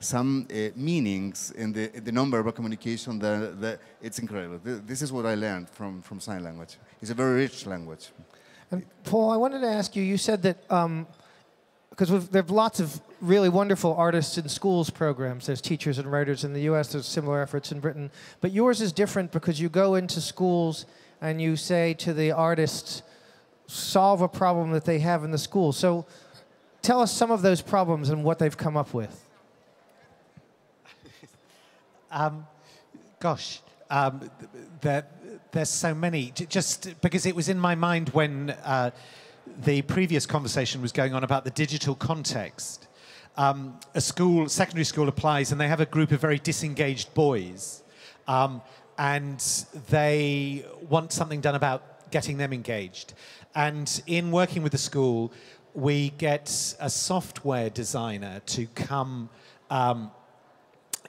some meanings in the non-verbal communication that it's incredible. This is what I learned from sign language. It's a very rich language. And Paul, I wanted to ask you, you said that, because there are lots of really wonderful artists in schools programs. There's teachers and writers in the US, there's similar efforts in Britain. But yours is different because you go into schools and you say to the artists, solve a problem that they have in the school. So tell us some of those problems and what they've come up with. There's so many. Just because it was in my mind when the previous conversation was going on about the digital context. A secondary school applies, and they have a group of very disengaged boys. And they want something done about getting them engaged. And in working with the school, we get a software designer to come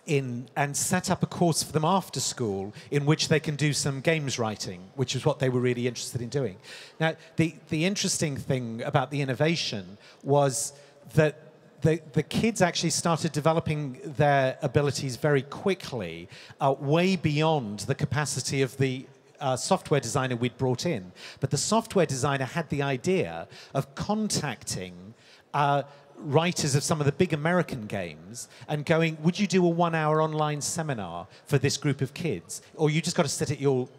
in and set up a course for them after school in which they can do some games writing, which is what they were really interested in doing. Now, the interesting thing about the innovation was that the kids actually started developing their abilities very quickly, way beyond the capacity of the software designer we'd brought in. But the software designer had the idea of contacting writers of some of the big American games and going, would you do a 1-hour online seminar for this group of kids? Or you just got to sit at your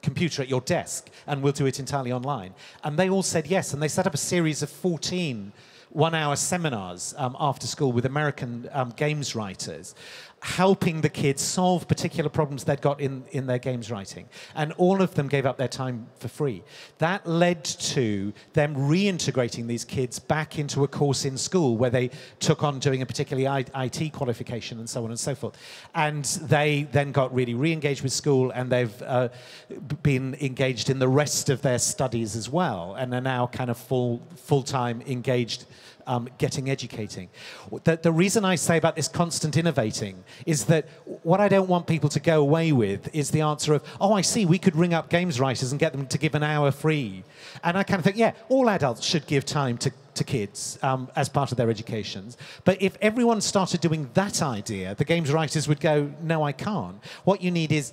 computer at your desk and we'll do it entirely online. And they all said yes, and they set up a series of 14 1-hour seminars after school with American games writers, helping the kids solve particular problems they'd got in their games writing. And all of them gave up their time for free. That led to them reintegrating these kids back into a course in school where they took on doing a particularly IT qualification and so on and so forth. And they then got really re-engaged with school, and they've been engaged in the rest of their studies as well, and are now kind of full-time engaged getting educating. The reason I say about this constant innovating is that what I don't want people to go away with is the answer of, oh, I see, we could ring up games writers and get them to give an hour free. And I kind of think, yeah, all adults should give time to kids as part of their educations. But if everyone started doing that idea, the games writers would go, no, I can't. What you need is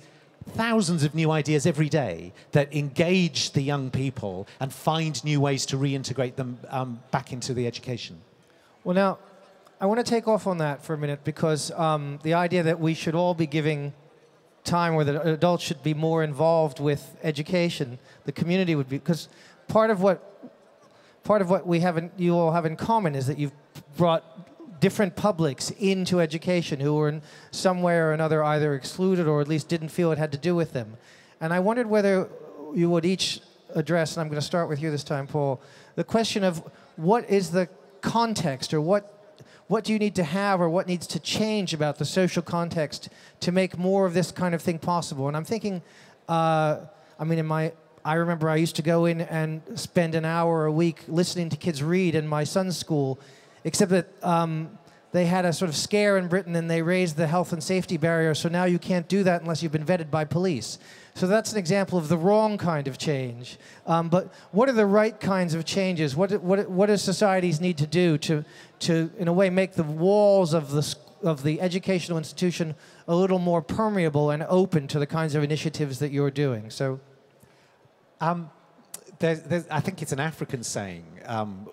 thousands of new ideas every day that engage the young people and find new ways to reintegrate them back into the education. Well, now, I want to take off on that for a minute, because the idea that we should all be giving time, where the adults should be more involved with education, the community would be, because part of what you all have in common is that you've brought different publics into education who were in some way or another either excluded or at least didn't feel it had to do with them. And I wondered whether you would each address, and I'm going to start with you this time, Paul, the question of what is the context, or what do you need to have, or what needs to change about the social context to make more of this kind of thing possible? And I'm thinking, I remember I used to go in and spend an hour a week listening to kids read in my son's school, except that they had a sort of scare in Britain and they raised the health and safety barrier, so now you can't do that unless you've been vetted by police. So that's an example of the wrong kind of change. But what are the right kinds of changes? What do societies need to do to in a way, make the walls of the educational institution a little more permeable and open to the kinds of initiatives that you're doing? So, I think it's an African saying,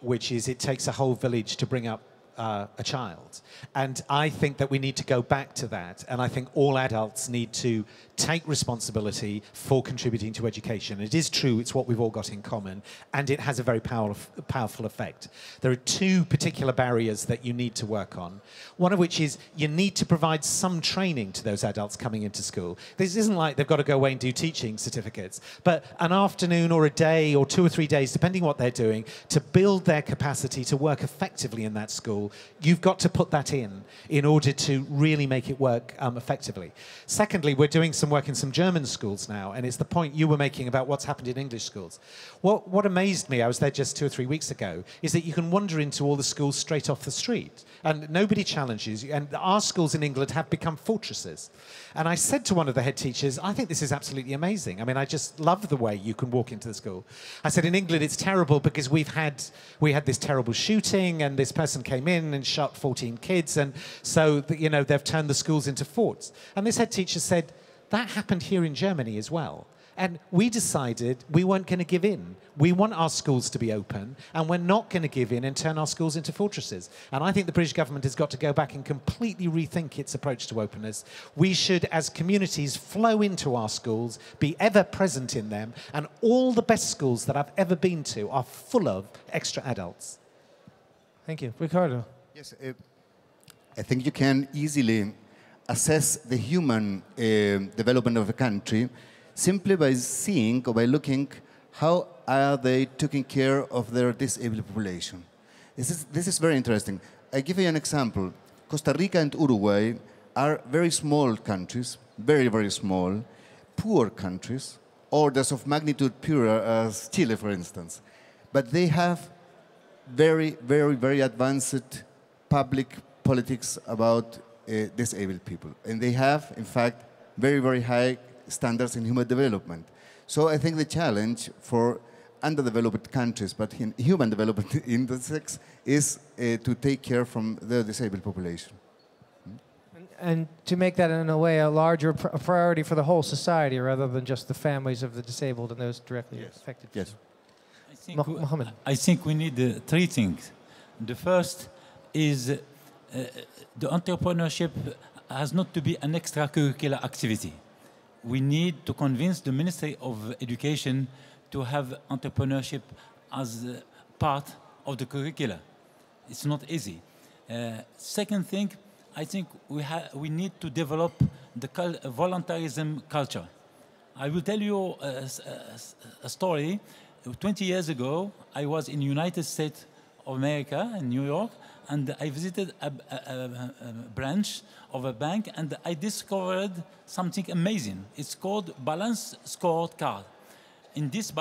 which is, it takes a whole village to bring up a child. And I think that we need to go back to that. And I think all adults need to take responsibility for contributing to education. It is true, it's what we've all got in common, and it has a very powerful effect. There are two particular barriers that you need to work on. One of which is you need to provide some training to those adults coming into school. This isn't like they've got to go away and do teaching certificates, but an afternoon or a day or 2 or 3 days, depending what they're doing, to build their capacity to work effectively in that school. You've got to put that in order to really make it work effectively. Secondly, we're doing some work in some German schools now, and it's the point you were making about what's happened in English schools. What amazed me, I was there just 2 or 3 weeks ago, is that you can wander into all the schools straight off the street, and nobody challenges you, and our schools in England have become fortresses. And I said to one of the head teachers, I think this is absolutely amazing. I mean, I just love the way you can walk into the school. I said, in England it's terrible because we had this terrible shooting, and this person came in and shot 14 kids, and so they've turned the schools into forts. And this head teacher said, that happened here in Germany as well. And we decided we weren't going to give in. We want our schools to be open, and we're not going to give in and turn our schools into fortresses. And I think the British government has got to go back and completely rethink its approach to openness. We should, as communities, flow into our schools, be ever present in them, and all the best schools that I've ever been to are full of extra adults. Thank you. Ricardo. Yes, I think you can easily assess the human development of a country simply by seeing or by looking how are they taking care of their disabled population. This is very interesting. I give you an example. Costa Rica and Uruguay are very small countries, very, very small, poor countries, orders of magnitude poorer as Chile, for instance. But they have very, very, very advanced public politics about disabled people. And they have, in fact, very, very high standards in human development. So I think the challenge for underdeveloped countries, but in human development index, is to take care from the disabled population. And to make that, in a way, a larger priority for the whole society rather than just the families of the disabled and those directly affected. Yes. Mohammed. I think we need three things. The first is the entrepreneurship has not to be an extracurricular activity. We need to convince the Ministry of Education to have entrepreneurship as part of the curricula. It's not easy. Second thing, I think we need to develop the voluntarism culture. I will tell you a story. 20 years ago, I was in the United States of America, in New York, and I visited a branch of a bank, and I discovered something amazing. It's called Balance Scorecard. In this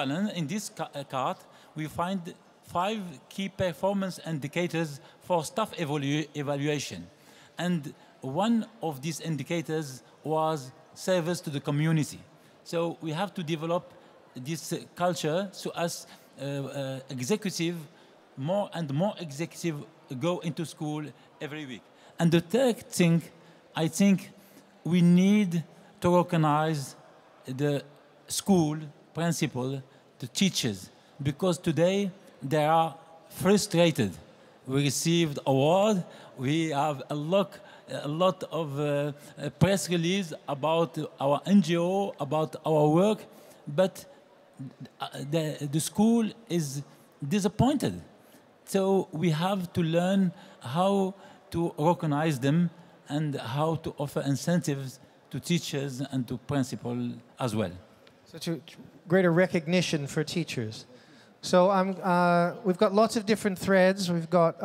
card, we find 5 key performance indicators for staff evaluation. And one of these indicators was service to the community. So we have to develop this culture so as executive, more and more executive go into school every week. And the third thing, I think we need to recognize the school principal, the teachers, because today they are frustrated. We received award, we have a lot of press release about our NGO, about our work, but the school is disappointed. So we have to learn how to recognize them and how to offer incentives to teachers and to principals as well. Such a greater recognition for teachers. So we've got lots of different threads. We've got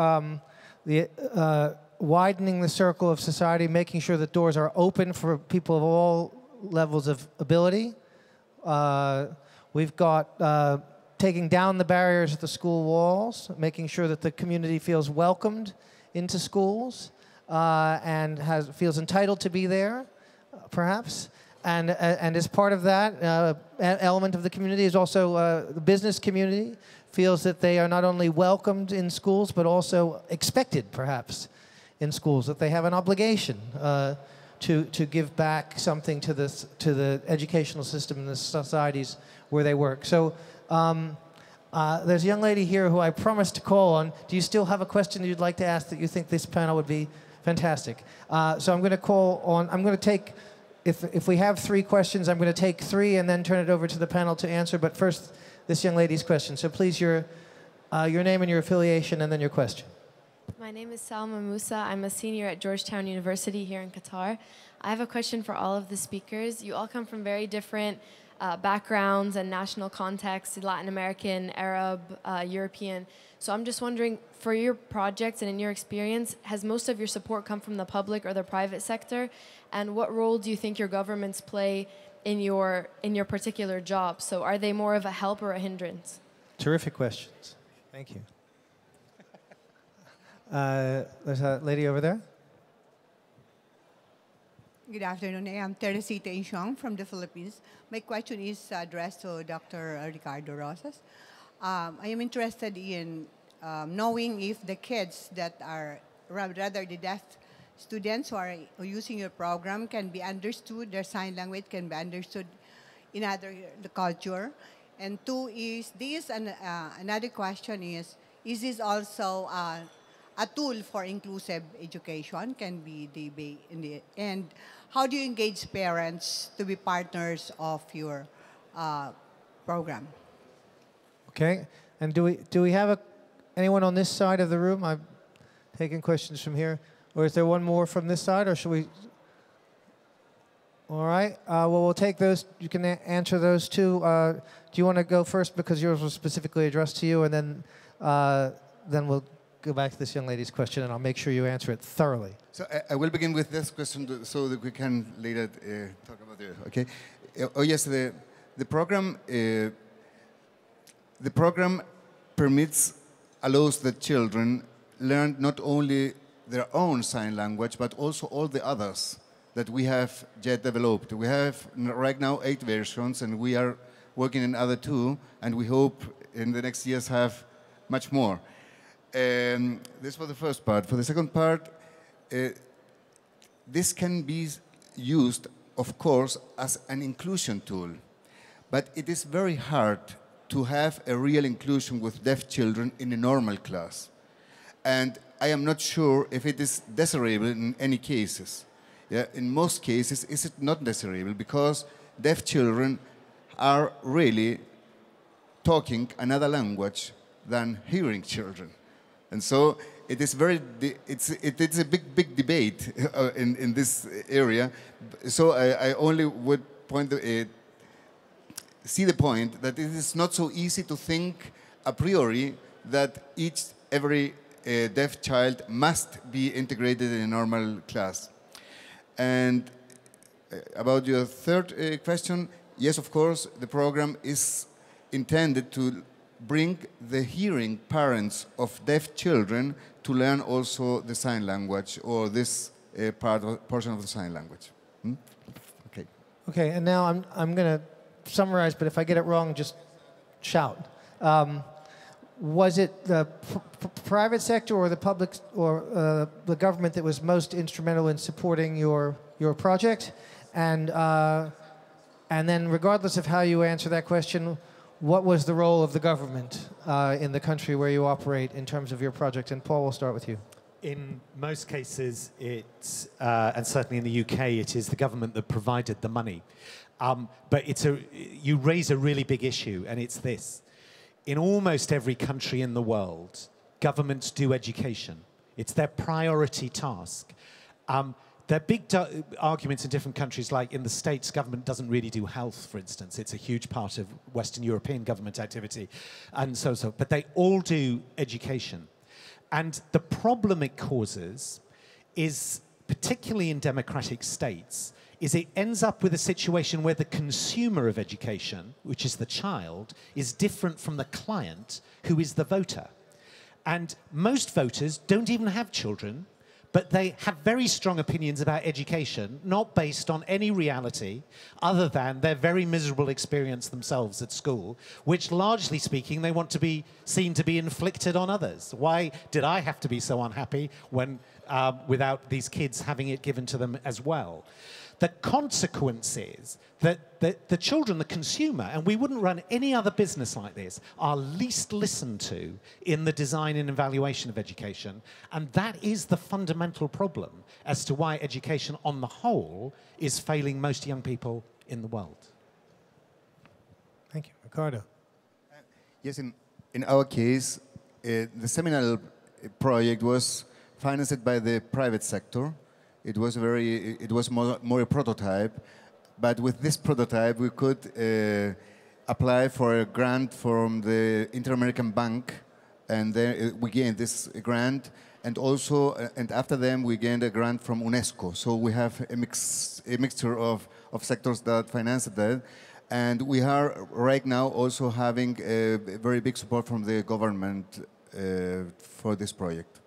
widening the circle of society, making sure that doors are open for people of all levels of ability. We've got taking down the barriers at the school walls, making sure that the community feels welcomed into schools and feels entitled to be there, perhaps. And as part of that, an element of the community is also the business community feels that they are not only welcomed in schools, but also expected, perhaps, in schools, that they have an obligation to give back something to the educational system and the societies where they work. So there's a young lady here who I promised to call on. Do you still have a question you'd like to ask that you think this panel would be fantastic? So I'm going to call on, I'm going to take, if we have 3 questions, I'm going to take 3 and then turn it over to the panel to answer. But first, this young lady's question. So please, your name and your affiliation, and then your question. My name is Salma Musa. I'm a senior at Georgetown University here in Qatar. I have a question for all of the speakers. You all come from very different backgrounds and national contexts, Latin American, Arab, European. So I'm just wondering, for your projects and in your experience, has most of your support come from the public or the private sector? And what role do you think your governments play in your particular job? So are they more of a help or a hindrance? Terrific questions. Thank you. There's a lady over there. Good afternoon. I'm Teresita Insyong from the Philippines. My question is addressed to Dr. Ricardo Rosas. I am interested in knowing if the kids that are, rather the deaf students who are using your program can be understood, their sign language can be understood in the culture. And 2 is this, and another question is this also a tool for inclusive education? Can be in the end. How do you engage parents to be partners of your program? Okay. And do we have anyone on this side of the room? I'm taking questions from here. Or is there one more from this side, or should we? All right. Well, we'll take those. You can answer those 2. Do you want to go first because yours was specifically addressed to you, and then we'll go back to this young lady's question, and I'll make sure you answer it thoroughly. So I will begin with this question so that we can later talk about it. Okay. Oh yes, the program permits allows the children learn not only their own sign language, but also all the others that we have yet developed. We have right now 8 versions, and we are working in other 2, and we hope in the next years have much more. This was the first part. For the second part, this can be used, of course, as an inclusion tool. But it is very hard to have a real inclusion with deaf children in a normal class. And I am not sure if it is desirable in any cases. Yeah, in most cases, is it not desirable because deaf children are really talking another language than hearing children. And so it is it's a big debate in this area. So I only would see the point that it is not so easy to think a priori that every deaf child must be integrated in a normal class. And about your third question, yes, of course, the program is intended to bring the hearing parents of deaf children to learn also the sign language, or this portion of the sign language. Okay. Okay, and now I'm going to summarize, but if I get it wrong, just shout. Was it the private sector or the public or the government that was most instrumental in supporting your project? And then, regardless of how you answer that question, what was the role of the government in the country where you operate in terms of your project? And Paul, we'll start with you. In most cases, it's, and certainly in the UK, it is the government that provided the money. But you raise a really big issue, and it's this. In almost every country in the world, governments do education. It's their priority task. There are big arguments in different countries, like in the States, government doesn't really do health, for instance. It's a huge part of Western European government activity, and so. But they all do education. And the problem it causes is, particularly in democratic states, is it ends up with a situation where the consumer of education, which is the child, is different from the client, who is the voter. And most voters don't even have children, but they have very strong opinions about education, not based on any reality other than their very miserable experience themselves at school, which, largely speaking, they want to be seen to be inflicted on others. Why did I have to be so unhappy when, without these kids having it given to them as well? The consequence is that the children, the consumer, and we wouldn't run any other business like this, are least listened to in the design and evaluation of education. And that is the fundamental problem as to why education on the whole is failing most young people in the world. Thank you. Ricardo. Yes, in our case, the seminal project was financed by the private sector. It was more a prototype, but with this prototype we could apply for a grant from the Inter-American Bank, and then we gained this grant, and also and after them we gained a grant from UNESCO. So we have a mixture of sectors that financed that, and we are right now also having a very big support from the government for this project.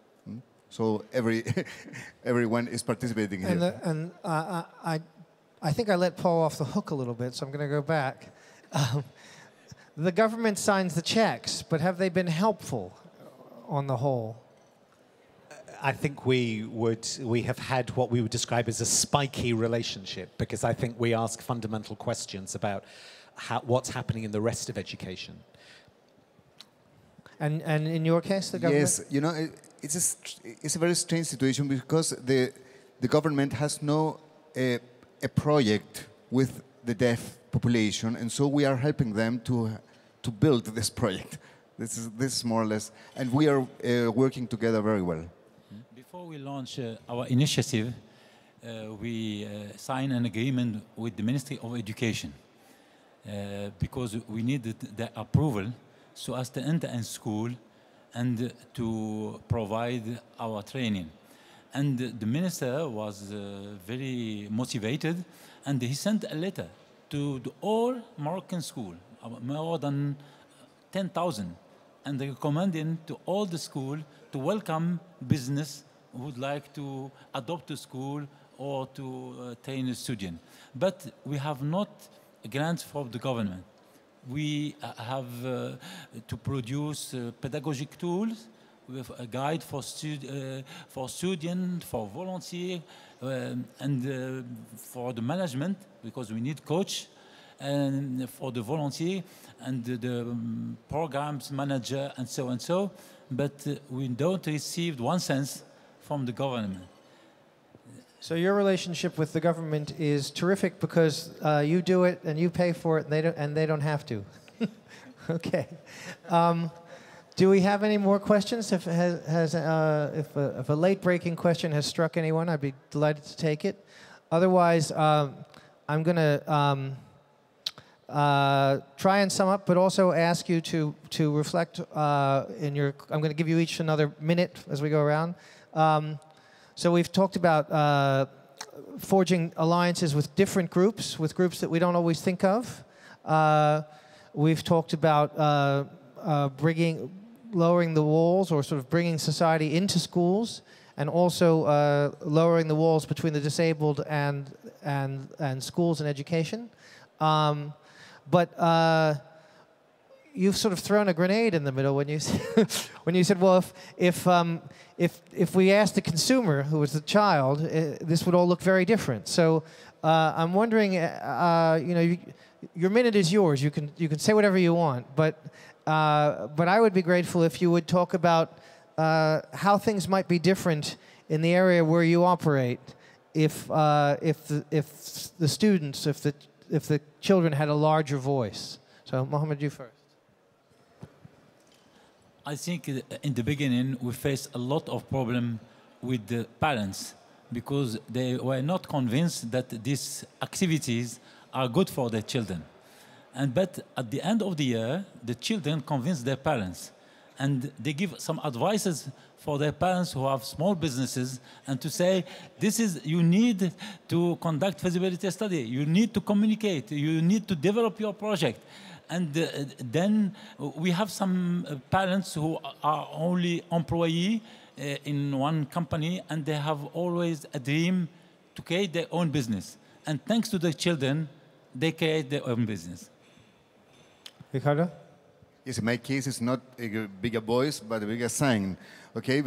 So everyone is participating here. And I think I let Paul off the hook a little bit, so I'm going to go back. The government signs the checks, but have they been helpful on the whole? I think we have had what we would describe as a spiky relationship, because I think we ask fundamental questions about what's happening in the rest of education. And in your case, the government? Yes, you know, it's a very strange situation because the government has a project with the deaf population, and so we are helping them to build this project. This is more or less, and we are working together very well. Before we launch our initiative, we signed an agreement with the Ministry of Education because we needed the approval so as to enter in school and to provide our training. And the minister was very motivated, and he sent a letter to all Moroccan schools, more than 10,000, and recommending to all the school to welcome business who would like to adopt a school or to train a student. But we have not grants from the government. We have to produce pedagogic tools with a guide for students, for volunteer, and for the management, because we need coach, and for the volunteer and the programs manager and so and so. But we don't receive 1 cent from the government. So your relationship with the government is terrific because you do it and you pay for it, and they don't have to. Okay. Do we have any more questions? If a late-breaking question has struck anyone, I'd be delighted to take it. Otherwise, I'm going to try and sum up, but also ask you to reflect in your. I'm going to give you each another minute as we go around. So we've talked about forging alliances with different groups, with groups that we don't always think of. We've talked about lowering the walls, or sort of bringing society into schools, and also lowering the walls between the disabled and schools and education. But you've sort of thrown a grenade in the middle when you when you said, well, if we asked the consumer, who was the child, this would all look very different. So I'm wondering, your minute is yours. You can say whatever you want, but I would be grateful if you would talk about how things might be different in the area where you operate, if the students, if the children had a larger voice. So Mohammed, you first. I think in the beginning we faced a lot of problem with the parents because they were not convinced that these activities are good for their children. But at the end of the year, the children convince their parents, and they give some advices for their parents who have small businesses, and to say, you need to conduct feasibility study, you need to communicate, you need to develop your project. And then we have some parents who are only employee in one company, and they have always a dream to create their own business. And thanks to the children, they create their own business. Ricardo? Yes, in my case, it's not a bigger voice, but a bigger sign. Okay,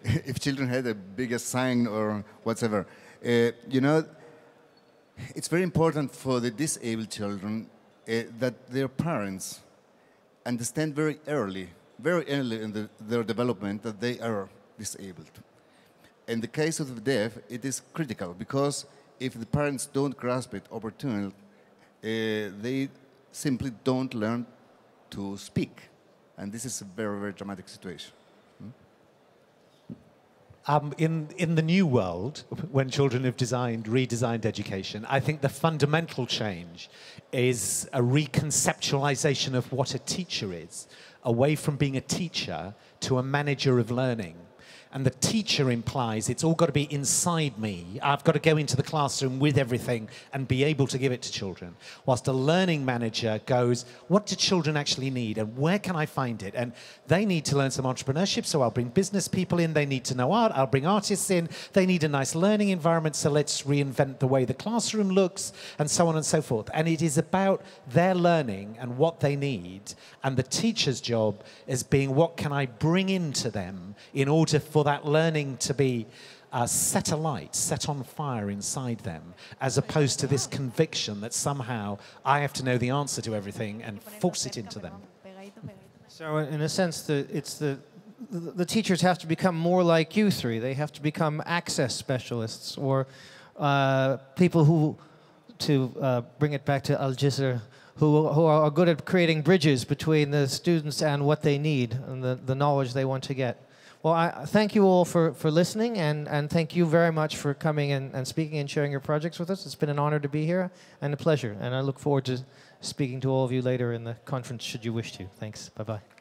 if children had a bigger sign or whatever, it's very important for the disabled children that their parents understand very early in their development that they are disabled. In the case of the deaf, it is critical because if the parents don't grasp it opportunely, they simply don't learn to speak. And this is a very, very dramatic situation. In the new world, when children have redesigned education, I think the fundamental change is a reconceptualization of what a teacher is, away from being a teacher to a manager of learning. And the teacher implies it's all got to be inside me. I've got to go into the classroom with everything and be able to give it to children. Whilst a learning manager goes, what do children actually need and where can I find it? And they need to learn some entrepreneurship, so I'll bring business people in. They need to know art, I'll bring artists in. They need a nice learning environment, so let's reinvent the way the classroom looks, and so on and so forth. And it is about their learning and what they need. And the teacher's job is being, what can I bring into them in order for that learning to be set alight, set on fire inside them, as opposed to this conviction that somehow I have to know the answer to everything and force it into them. So in a sense, the teachers have to become more like you three. They have to become access specialists, or people who, to bring it back to Al Jisr, who are good at creating bridges between the students and what they need and the knowledge they want to get. Well, I thank you all for listening, and thank you very much for coming and speaking and sharing your projects with us. It's been an honor to be here and a pleasure, and I look forward to speaking to all of you later in the conference should you wish to. Thanks. Bye-bye.